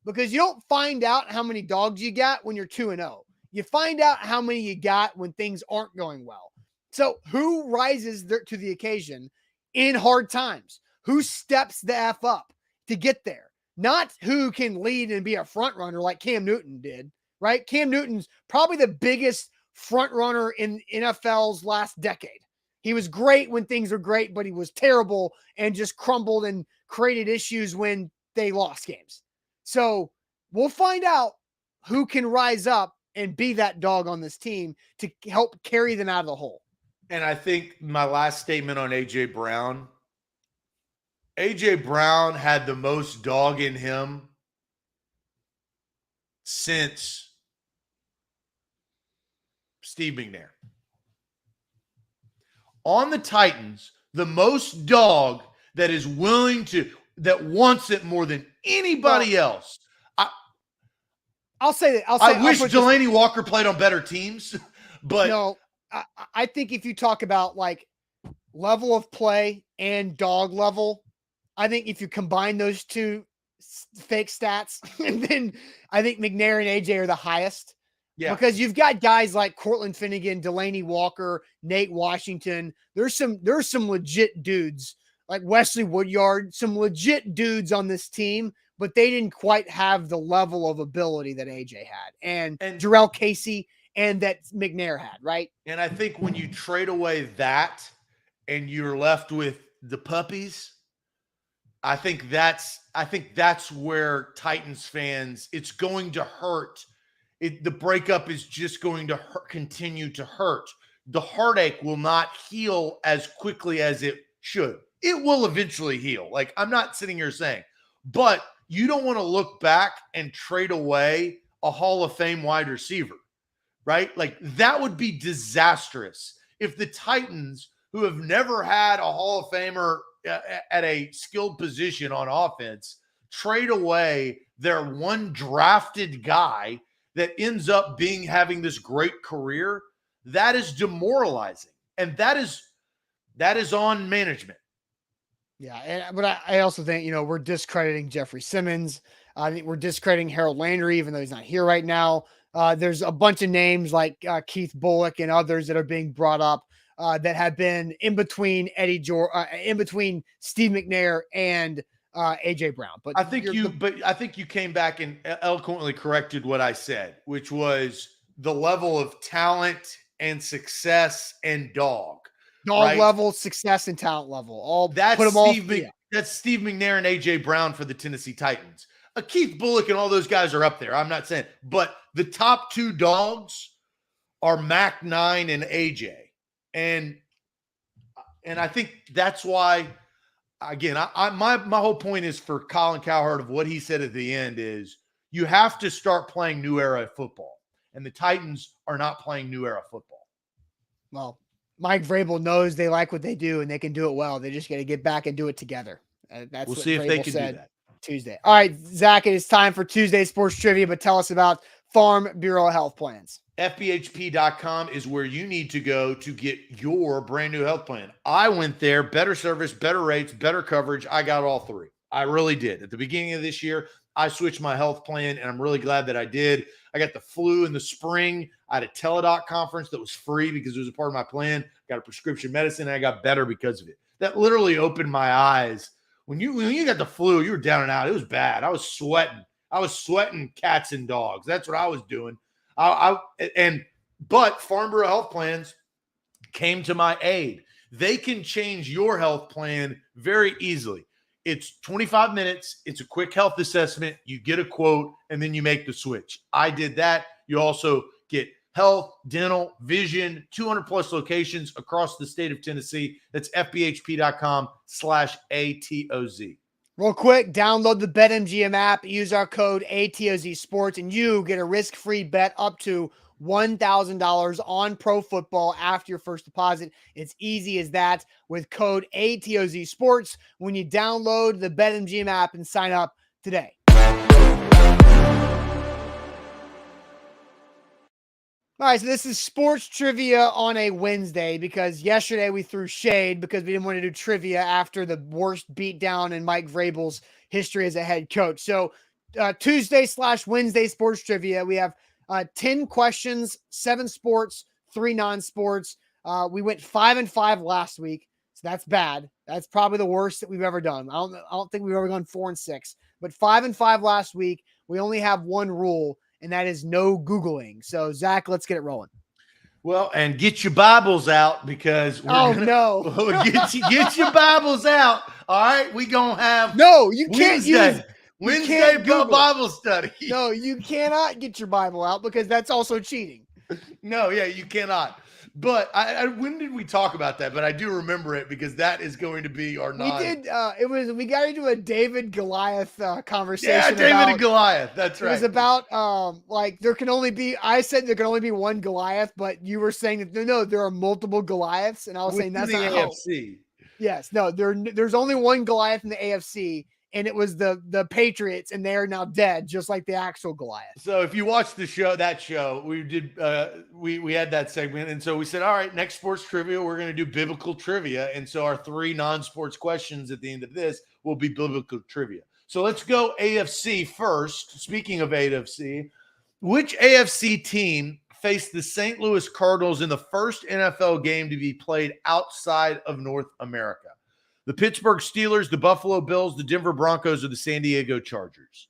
because you don't find out how many dogs you got when you're 2-0. You find out how many you got when things aren't going well. So who rises to the occasion in hard times? Who steps the F up to get there? Not who can lead and be a front runner like Cam Newton did, right? Cam Newton's probably the biggest front runner in NFL's last decade. He was great when things were great, but he was terrible and just crumbled and created issues when they lost games. So we'll find out who can rise up and be that dog on this team to help carry them out of the hole. And I think my last statement on A.J. Brown had the most dog in him since Steve McNair. On the Titans, the most dog that is willing to, that wants it more than anybody else. I'll say that. I wish Delaney Walker played on better teams, but no. I think if you talk about like level of play and dog level, I think if you combine those 2 fake stats, and then I think McNair and AJ are the highest. Yeah. Because you've got guys like Cortland Finnegan, Delaney Walker, Nate Washington. There's some legit dudes like Wesley Woodyard, some legit dudes on this team, but they didn't quite have the level of ability that AJ had. And Jarrell Casey and that McNair had, right? And I think when you trade away that and you're left with the puppies, I think that's where Titans fans, it's going to hurt. The breakup is just going to continue to hurt. The heartache will not heal as quickly as it should. It will eventually heal. Like, I'm not sitting here saying, but you don't want to look back and trade away a Hall of Fame wide receiver. Right? Like that would be disastrous if the Titans, who have never had a Hall of Famer at a skilled position on offense, trade away their one drafted guy that ends up having this great career. That is demoralizing. And that is on management. Yeah. But I also think, we're discrediting Jeffrey Simmons. I think we're discrediting Harold Landry, even though he's not here right now. There's a bunch of names like Keith Bullock and others that are being brought up that have been in between in between Steve McNair and AJ Brown. But I think you came back and eloquently corrected what I said, which was the level of talent and success and dog level, success and talent level. That's Steve McNair and AJ Brown for the Tennessee Titans. Keith Bullock and all those guys are up there. I'm not saying, but the top 2 dogs are Mac 9 and AJ. And I think that's why, again, my whole point is for Colin Cowherd of what he said at the end is you have to start playing new era football. And the Titans are not playing new era football. Well, Mike Vrabel knows they like what they do and they can do it well. They just got to get back and do it together. We'll see if they can do that. Tuesday. All right, Zach, it is time for Tuesday Sports Trivia, but tell us about Farm Bureau Health Plans. FBHP.com is where you need to go to get your brand new health plan. I went there, better service, better rates, better coverage. I got all 3. I really did. At the beginning of this year, I switched my health plan, and I'm really glad that I did. I got the flu in the spring. I had a teledoc conference that was free because it was a part of my plan. Got a prescription medicine, and I got better because of it. That literally opened my eyes. When you got the flu, you were down and out. It was bad. I was sweating. I was sweating cats and dogs. That's what I was doing. But Farm Bureau health plans came to my aid. They can change your health plan very easily. It's 25 minutes. It's a quick health assessment. You get a quote, and then you make the switch. I did that. You also get health, dental, vision, 200 plus locations across the state of Tennessee. That's fbhp.com/ATOZ. Real quick, download the BetMGM app, use our code ATOZ Sports, and you get a risk-free bet up to $1,000 on pro football after your first deposit. It's easy as that with code ATOZ Sports when you download the BetMGM app and sign up today. All right, so this is sports trivia on a Wednesday because yesterday we threw shade because we didn't want to do trivia after the worst beatdown in Mike Vrabel's history as a head coach. So Tuesday/Wednesday sports trivia, we have 10 questions, 7 sports, 3 non-sports. We went 5-5 last week, so that's bad. That's probably the worst that we've ever done. I don't think we've ever gone 4-6, but 5-5 last week. We only have one rule, and that is no Googling. So, Zach, let's get it rolling. Well, and get your Bibles out because we'll get your Bibles out. All right, we gonna have you can't use Wednesday Bible study. No, you cannot get your Bible out because that's also cheating. No, yeah, you cannot. But when did we talk about that? But I do remember it because that is going to be our nine. We got to do a David Goliath conversation. Yeah, David and Goliath. That's right. It was about I said there can only be one Goliath, but you were saying that no, there are multiple Goliaths, and I was saying that's the not AFC. Yes, no, there's only one Goliath in the AFC. And it was the Patriots, and they are now dead, just like the actual Goliath. So if you watch the show, we did we had that segment, and so we said, all right, next sports trivia, we're going to do biblical trivia, and so our 3 non-sports questions at the end of this will be biblical trivia. So let's go AFC first. Speaking of AFC, which AFC team faced the St. Louis Cardinals in the first NFL game to be played outside of North America? The Pittsburgh Steelers, the Buffalo Bills, the Denver Broncos, or the San Diego Chargers?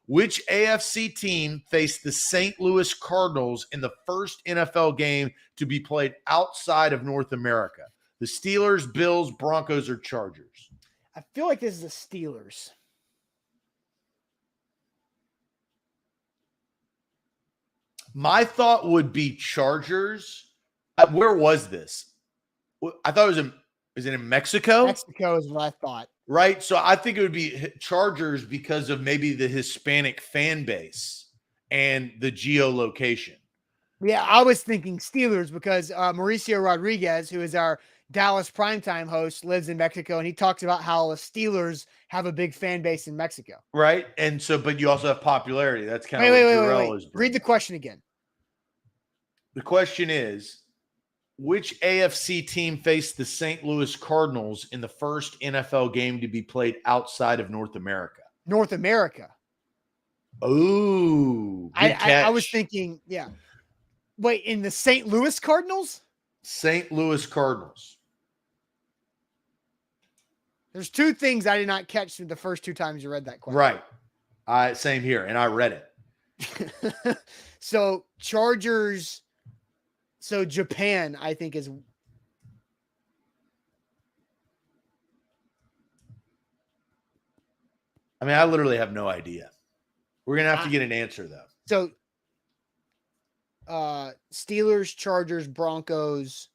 Which AFC team faced the St. Louis Cardinals in the first NFL game to be played outside of North America? The Steelers, Bills, Broncos, or Chargers? I feel like this is the Steelers. My thought would be Chargers. Where was this? I thought it was is it in Mexico? Mexico is what I thought. Right. So I think it would be Chargers because of maybe the Hispanic fan base and the geolocation. Yeah, I was thinking Steelers because Mauricio Rodriguez, who is our Dallas primetime host, lives in Mexico, and he talks about how the Steelers have a big fan base in Mexico. Right. And so, but you also have popularity. That's kind of wait. Read the question again. The question is, which AFC team faced the St. Louis Cardinals in the first NFL game to be played outside of North America? North America. Oh, I was thinking, yeah. Wait, in the St. Louis Cardinals? St. Louis Cardinals. There's 2 things I did not catch the first 2 times you read that question. Right. Same here, and I read it. So Chargers. So Japan, I think, is. I mean, I literally have no idea. We're going to have to get an answer, though. So Steelers, Chargers, Broncos.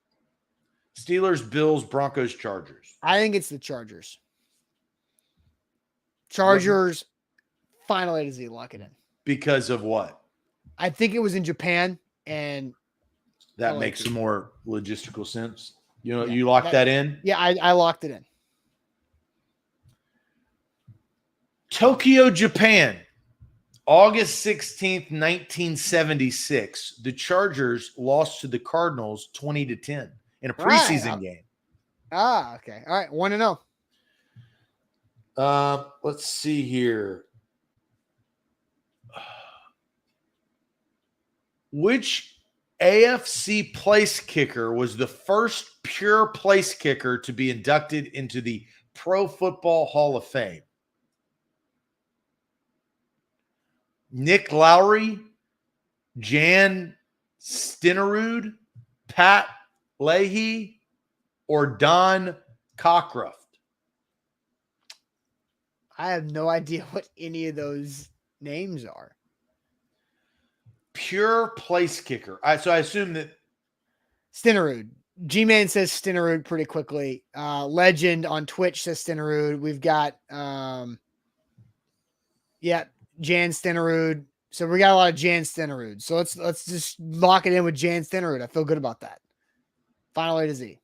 Steelers, Bills, Broncos, Chargers. I think it's the Chargers. Chargers, final A to Z, lock it in. Because of what? I think it was in Japan, and that makes some more logistical sense. You know, you locked that in? Yeah, I locked it in. Tokyo, Japan, August 16th, 1976. The Chargers lost to the Cardinals 20-10 in a preseason game. Ah, okay. All right, 1-0. Let's see here. Which AFC place kicker was the first pure place kicker to be inducted into the Pro Football Hall of Fame? Nick Lowry, Jan Stenerud, Pat Leahy, or Don Cockruft? I have no idea what any of those names are. Pure place kicker. So I assume that Stenerud. G-Man says Stenerud pretty quickly. Legend on Twitch says Stenerud. We've got Jan Stenerud. So we got a lot of Jan Stenerud. So let's just lock it in with Jan Stenerud. I feel good about that. Final A to Z.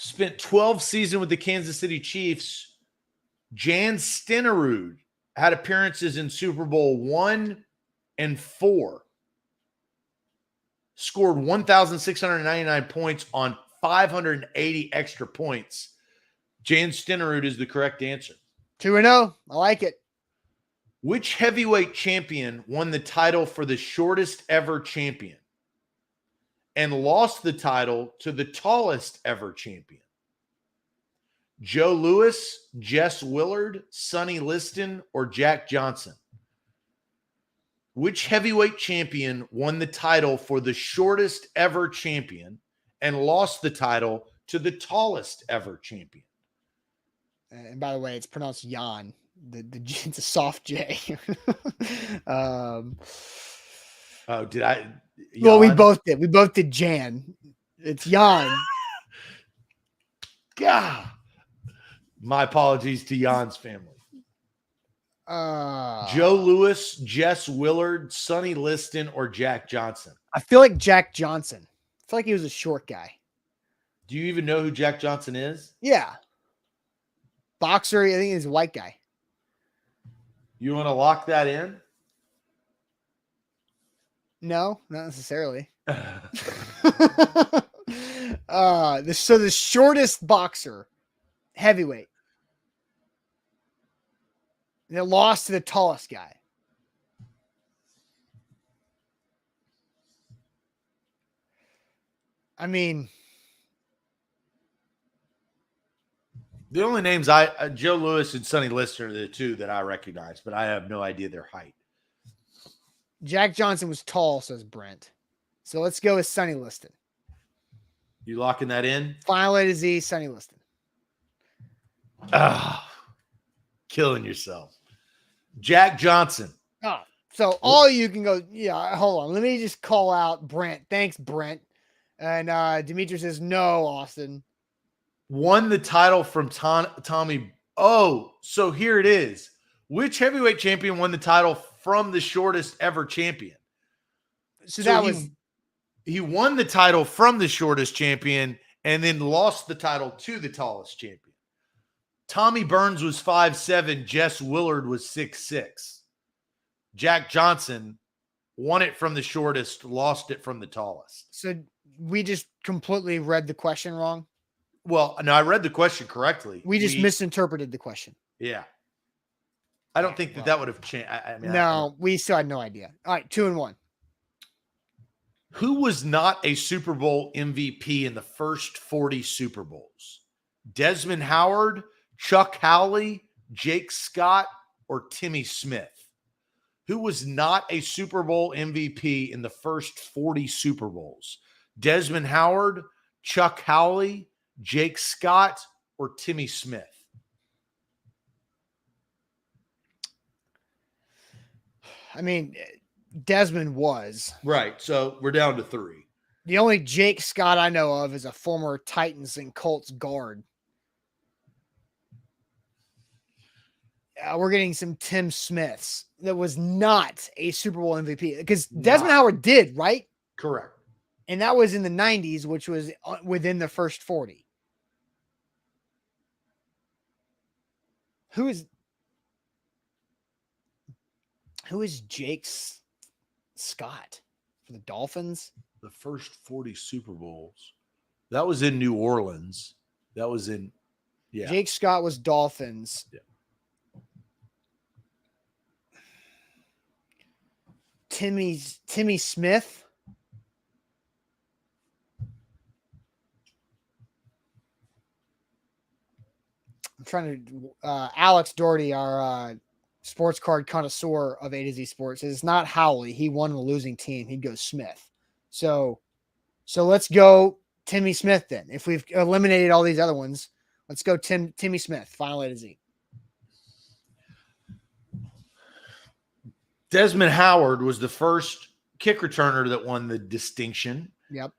spent 12 seasons with the Kansas City Chiefs. Jan Stenerud had appearances in Super Bowl 1 and 4. Scored 1,699 points on 580 extra points. Jan Stenerud is the correct answer. 2-0. I like it. Which heavyweight champion won the title for the shortest ever champion and lost the title to the tallest ever champion? Joe Louis, Jess Willard, Sonny Liston, or Jack Johnson? Which heavyweight champion won the title for the shortest ever champion and lost the title to the tallest ever champion? And by the way, it's pronounced Jan. It's a soft J. Oh, did I? Well, we Jan? both did. We both did Jan. It's Jan. God. My apologies to Jan's family. Joe Louis, Jess Willard, Sonny Liston, or Jack Johnson? I feel like Jack Johnson. I feel like he was a short guy. Do you even know who Jack Johnson is? Yeah. Boxer. I think he's a white guy. You want to lock that in? No, not necessarily. So the shortest boxer, heavyweight, that lost to the tallest guy. I mean, the only names Joe Louis and Sonny Liston are the two that I recognize, but I have no idea their height. Jack Johnson was tall, says Brent. So let's go with Sonny Liston. You locking that in? Final A to Z, Sonny Liston. Killing yourself. Jack Johnson. Oh, so all you can go, yeah, hold on. Let me just call out Brent. Thanks, Brent. And Dimitri says, no, Austin. Won the title from Tommy. Oh, so here it is. Which heavyweight champion won the title from the shortest ever champion? So that was... He won the title from the shortest champion and then lost the title to the tallest champion. Tommy Burns was 5'7". Jess Willard was 6'6". Jack Johnson won it from the shortest, lost it from the tallest. So we just completely read the question wrong? Well, no, I read the question correctly. We misinterpreted the question. Yeah. I don't think that would have changed. We still had no idea. All right, 2-1. Who was not a Super Bowl MVP in the first 40 Super Bowls? Desmond Howard, Chuck Howley, Jake Scott, or Timmy Smith? Who was not a Super Bowl MVP in the first 40 Super Bowls? Desmond Howard, Chuck Howley, Jake Scott, or Timmy Smith? I mean, Desmond was. Right. So we're down to 3. The only Jake Scott I know of is a former Titans and Colts guard. We're getting some Tim Smiths. That was not a Super Bowl MVP because Desmond Howard did, right? Correct. And that was in the 90s, which was within the first 40. Who is Jake Scott for the Dolphins? The first 40 Super Bowls. That was in New Orleans. That was in, yeah. Jake Scott was Dolphins. Yeah. Timmy Smith. I'm trying to Alex Doherty, our sports card connoisseur of A to Z Sports, it's not Howley. He won the losing team. He'd go Smith. So let's go Timmy Smith then. If we've eliminated all these other ones, let's go Timmy Smith, final A to Z. Desmond Howard was the first kick returner that won the distinction. Yep.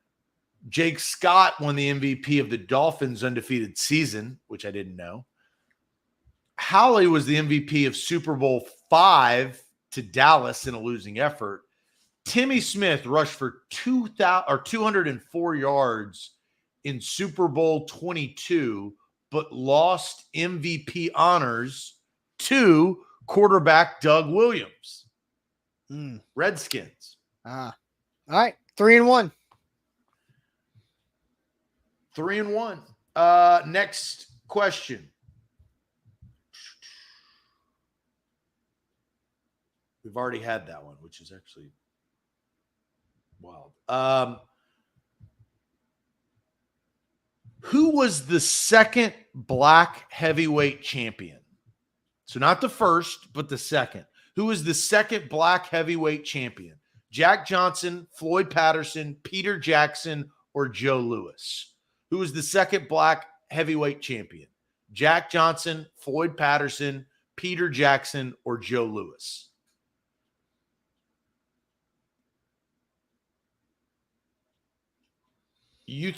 Jake Scott won the MVP of the Dolphins' undefeated season, which I didn't know. Howley was the MVP of Super Bowl V to Dallas in a losing effort. Timmy Smith rushed for 204 yards in Super Bowl 22, but lost MVP honors to quarterback Doug Williams. Redskins. All right. 3-1. 3-1. Next question. We've already had that one, which is actually wild. Who was the second black heavyweight champion? So not the first, but the second. Who was the second black heavyweight champion? Jack Johnson, Floyd Patterson, Peter Jackson, or Joe Louis? Who was the second black heavyweight champion? Jack Johnson, Floyd Patterson, Peter Jackson, or Joe Louis? You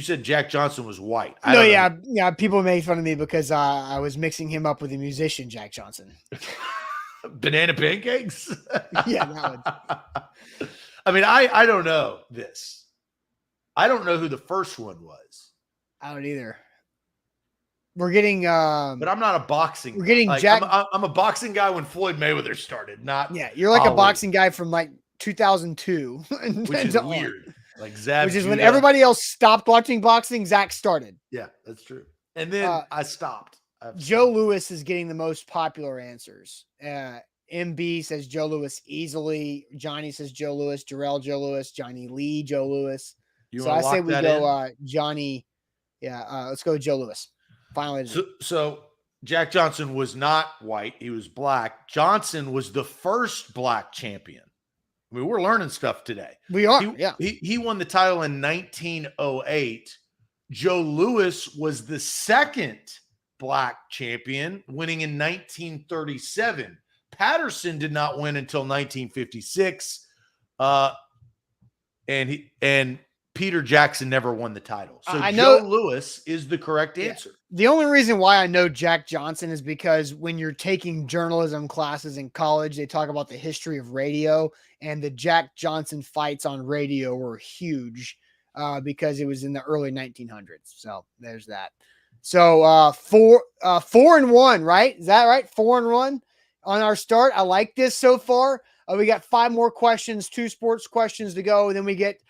said Jack Johnson was white. Yeah. People make fun of me because I was mixing him up with the musician Jack Johnson. Banana pancakes? Yeah, that one. I mean, I don't know this. I don't know who the first one was. I don't either. We're getting but I'm not a boxing. We're getting Jack. I'm a boxing guy when Floyd Mayweather started. Not you're like a boxing guy from like 2002, which is weird. Like Zab, which is when everybody else stopped watching boxing. Zach started. Yeah, that's true. And then I stopped. Joe Louis is getting the most popular answers. MB says Joe Louis easily. Johnny says Joe Louis. Jarrell Joe Louis. Johnny Lee Joe Louis. So I say we go Johnny. Yeah, let's go Joe Louis. Finally. So Jack Johnson was not white. He was black. Johnson was the first black champion. I mean, we're learning stuff today. We are. He won the title in 1908. Joe Louis was the second black champion, winning in 1937. Patterson did not win until 1956. And Peter Jackson never won the title. So Joe Louis is the correct answer. The only reason why I know Jack Johnson is because when you're taking journalism classes in college, they talk about the history of radio, and the Jack Johnson fights on radio were huge because it was in the early 1900s. So there's that. So 4-1, right? Is that right? 4-1 on our start. I like this so far. We got 5 more questions, 2 sports questions to go. And then we get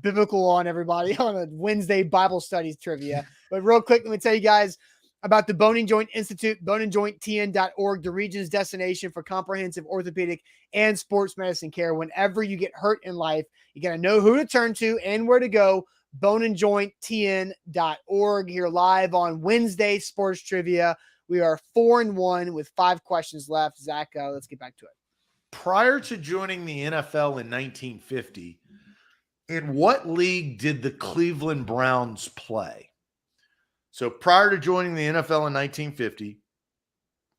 biblical on everybody on a Wednesday Bible studies trivia. But real quick, let me tell you guys about the Bone and Joint Institute, boneandjointtn.org, the region's destination for comprehensive orthopedic and sports medicine care. Whenever you get hurt in life, you got to know who to turn to and where to go. boneandjointtn.org here live on Wednesday sports trivia. We are 4-1 with 5 questions left. Zach, let's get back to it. Prior to joining the NFL in 1950, in what league did the Cleveland Browns play? So prior to joining the NFL in 1950,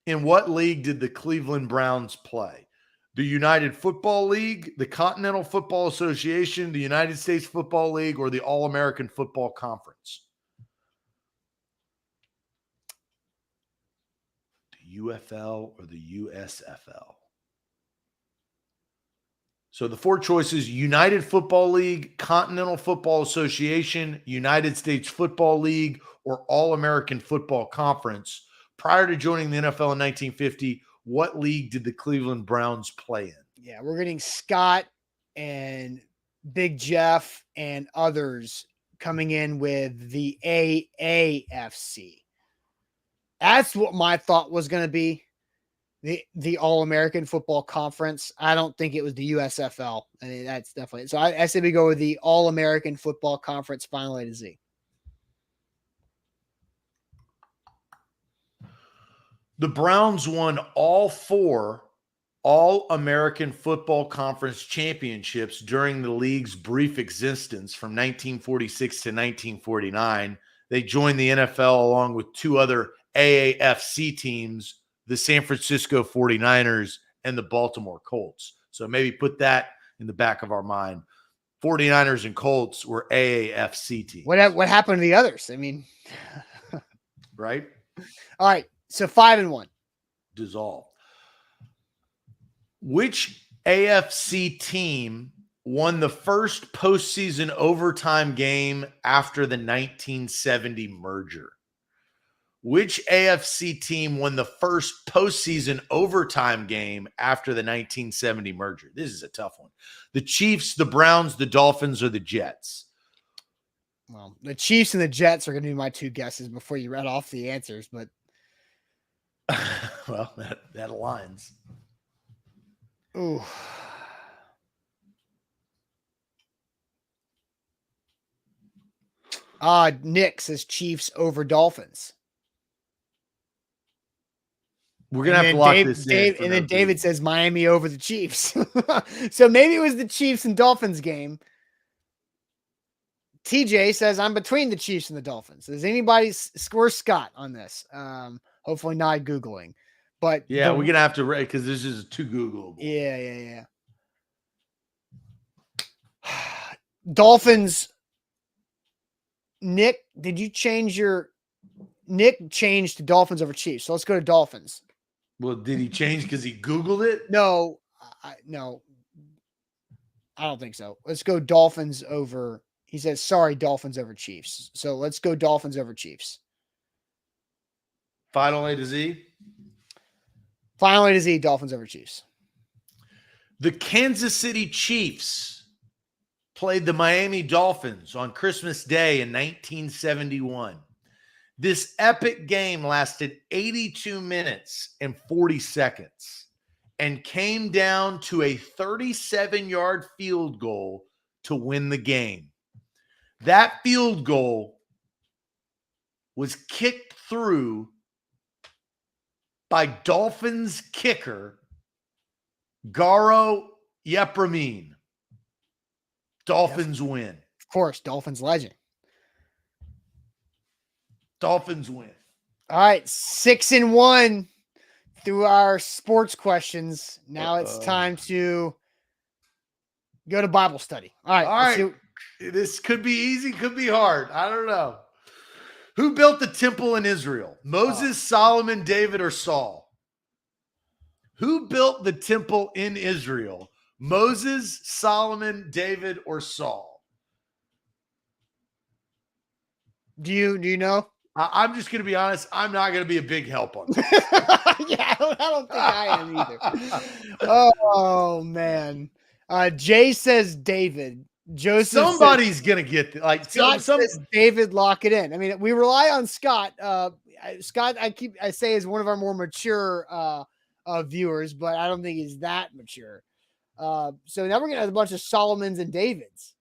in what league did the Cleveland Browns play? The United Football League, the Continental Football Association, the United States Football League, or the All-American Football Conference? The UFL or the USFL? So the 4 choices: United Football League, Continental Football Association, United States Football League, or All-American Football Conference. Prior to joining the NFL in 1950, what league did the Cleveland Browns play in? Yeah, we're getting Scott and Big Jeff and others coming in with the AAFC. That's what my thought was going to be. the All-American Football Conference. I don't think it was the USFL. I mean, that's definitely so. I say we go with the All-American Football Conference final A to Z. The Browns won all 4 All-American Football Conference championships during the league's brief existence from 1946 to 1949. They joined the NFL along with 2 other AAFC teams, the San Francisco 49ers and the Baltimore Colts. So maybe put that in the back of our mind. 49ers and Colts were AAFC teams. What happened to the others? I mean, right? All right. So 5-1. Dissolved. Which AFC team won the first postseason overtime game after the 1970 merger? Which AFC team won the first postseason overtime game after the 1970 merger? This is a tough one. The Chiefs, the Browns, the Dolphins, or the Jets? Well, the Chiefs and the Jets are going to be my 2 guesses before you read off the answers, but well, that aligns. Ooh. Nick says Chiefs over Dolphins. We're going to have to lock this in. And then David says Miami over the Chiefs. So maybe it was the Chiefs and Dolphins game. TJ says I'm between the Chiefs and the Dolphins. Does anybody score Scott on this? Hopefully not Googling. But yeah, we're going to have to rate because this is too Googleable. Yeah. Dolphins. Nick, did you change Nick changed to Dolphins over Chiefs. So let's go to Dolphins. Well, did he change because he Googled it? No, no. I don't think so. Let's go Dolphins over. He says, sorry, Dolphins over Chiefs. So let's go Dolphins over Chiefs. Final A to Z? Final A to Z, Dolphins over Chiefs. The Kansas City Chiefs played the Miami Dolphins on Christmas Day in 1971. This epic game lasted 82 minutes and 40 seconds and came down to a 37-yard field goal to win the game. That field goal was kicked through by Dolphins kicker Garo Yepramin. Dolphins win. Of course, Dolphins legend. Dolphins win. All right, 6-1 through our sports questions. Now it's time to go to Bible study. All right. This could be easy, could be hard. I don't know. Who built the temple in Israel? Moses, Solomon, David, or Saul? Who built the temple in Israel? Moses, Solomon, David, or Saul? Do you know? I'm just going to be honest. I'm not going to be a big help on this. Yeah, I don't think I am either. Oh, man. Jay says David. Joseph Somebody's going to get Scott says David, lock it in. I mean, we rely on Scott. Scott, I say is one of our more mature viewers, but I don't think he's that mature. So now we're going to have a bunch of Solomons and Davids.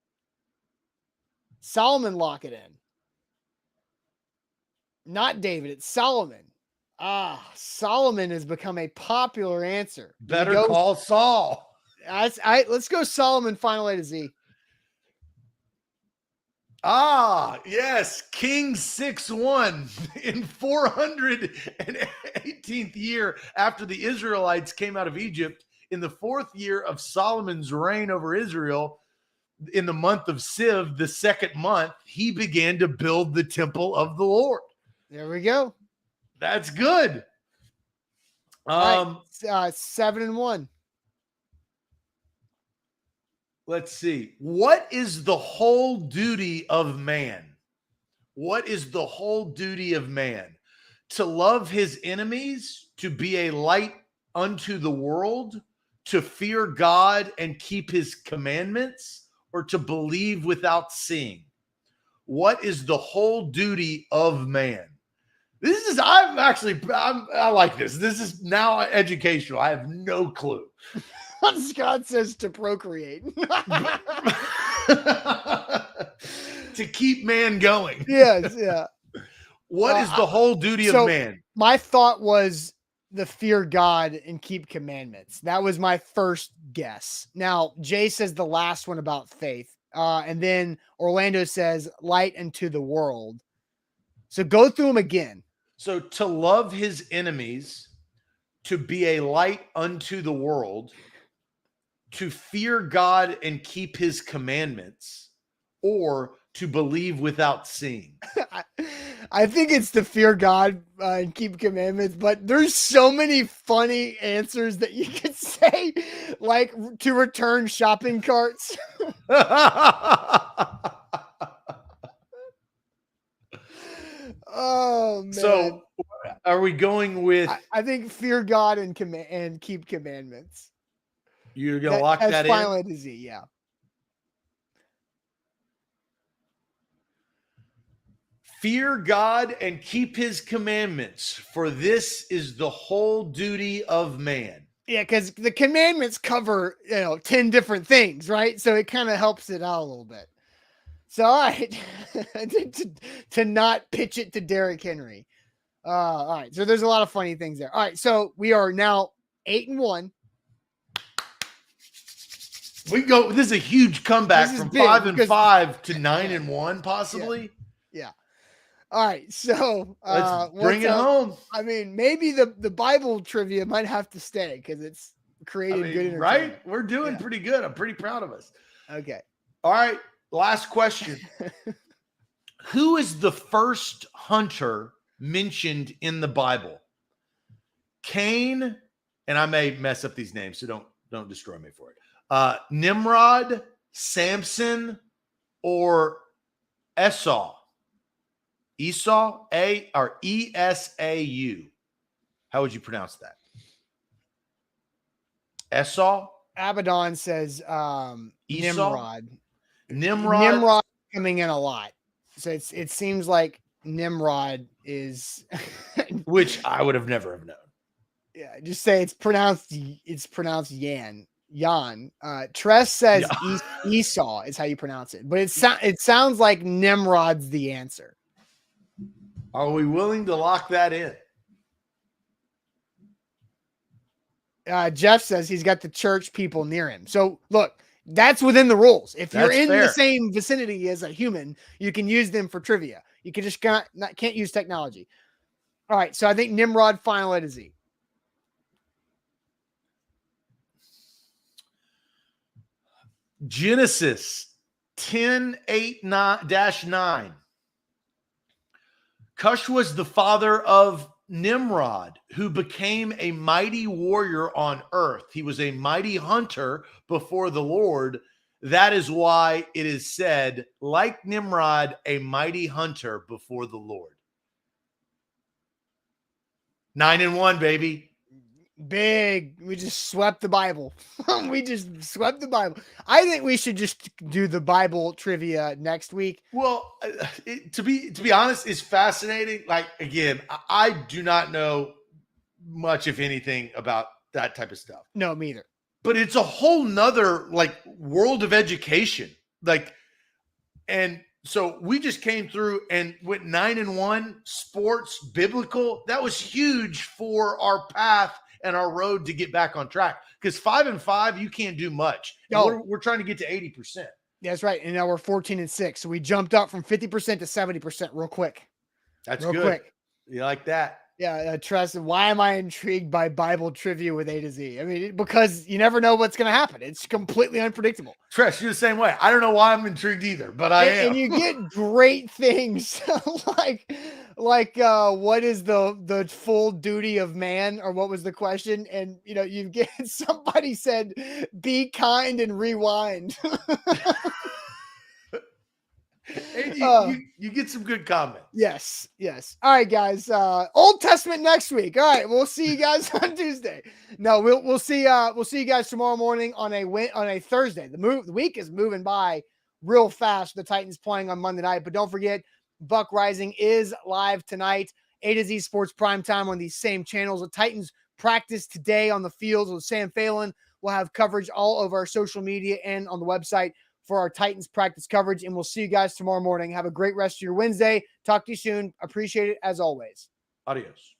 Solomon, lock it in. Not David, it's Solomon. Solomon has become a popular answer. Better call Saul. Let's go Solomon, final A to Z. Yes. King 6-1 in 418th year after the Israelites came out of Egypt. In the 4th year of Solomon's reign over Israel, in the month of Siv, the 2nd month, he began to build the temple of the Lord. There we go. That's good. 7-1. Let's see. What is the whole duty of man? What is the whole duty of man? To love his enemies, to be a light unto the world, to fear God and keep his commandments, or to believe without seeing? What is the whole duty of man? I like this. This is now educational. I have no clue. Scott says to procreate. To keep man going. Yes, yeah. What is the whole duty of man? My thought was the fear God and keep commandments. That was my first guess. Now, Jay says the last one about faith. And then Orlando says light unto the world. So go through them again. So to love his enemies, to be a light unto the world, to fear God and keep his commandments, or to believe without seeing. I think it's to fear God and keep commandments, but there's so many funny answers that you could say, like to return shopping carts. Oh man! So, are we going with? I think fear God and keep commandments. You're gonna lock that in. Final to Z, yeah. Fear God and keep his commandments, for this is the whole duty of man. Yeah, because the commandments cover 10 different things, right? So it kind of helps it out a little bit. So all right, to not pitch it to Derrick Henry. All right, so there's a lot of funny things there. All right, so we are now 8-1. We go. This is a huge comeback from 5-5 to 9-1, possibly. Yeah. All right, so let's bring it home. I mean, maybe the Bible trivia might have to stay because it's created good entertainment. Right? We're doing pretty good. I'm pretty proud of us. Okay. All right. Last question. Who is the first hunter mentioned in the Bible? Cain, and I may mess up these names, so don't destroy me for it. Nimrod, Samson, or Esau? Esau, or Esau. How would you pronounce that? Esau? Abaddon says Nimrod. Nimrod coming in a lot. So it seems like Nimrod is which I would have never have known. Yeah, just say it's pronounced Yan. Tress says Esau is how you pronounce it, but it sounds like Nimrod's the answer. Are we willing to lock that in? Jeff says he's got the church people near him. So look, that's within the rules. If you're in the same vicinity as a human, you can use them for trivia. You can just can't use technology. All right, so I think Nimrod final A to Z. Genesis 10:8-9. Cush was the father of Nimrod, who became a mighty warrior on earth. He was a mighty hunter before the Lord. That is why it is said, like Nimrod, a mighty hunter before the Lord. 9-1, baby. Big. We just swept the Bible. We just swept the Bible. I think we should just do the Bible trivia next week. Well, to be honest, it's fascinating. Like, again, I do not know much, if anything, about that type of stuff. No, me either. But it's a whole nother world of education. And so we just came through and went 9-1, sports, biblical. That was huge for our path and our road to get back on track. Because 5-5, you can't do much. No. We're trying to get to 80%. That's right. And now we're 14-6. So we jumped up from 50% to 70% real quick. That's real good. Quick. You like that? Yeah, Trust. Why am I intrigued by Bible trivia with A to Z? I mean, because you never know what's going to happen. It's completely unpredictable. Tress, you're the same way. I don't know why I'm intrigued either, but I am. And you get great things like what is the full duty of man, or what was the question? And you get somebody said, "Be kind and rewind." And you get some good comments. Yes. All right, guys. Old Testament next week. All right, we'll see you guys on Tuesday. No, we'll see you guys tomorrow morning on a Thursday. The week is moving by real fast. The Titans playing on Monday night, but don't forget, Buck Rising is live tonight A to Z Sports Primetime on these same channels. The Titans practice today on the field with Sam Phelan. We'll have coverage all over our social media and on the website for our Titans practice coverage. And we'll see you guys tomorrow morning. Have a great rest of your Wednesday. Talk to you soon. Appreciate it as always. Adios.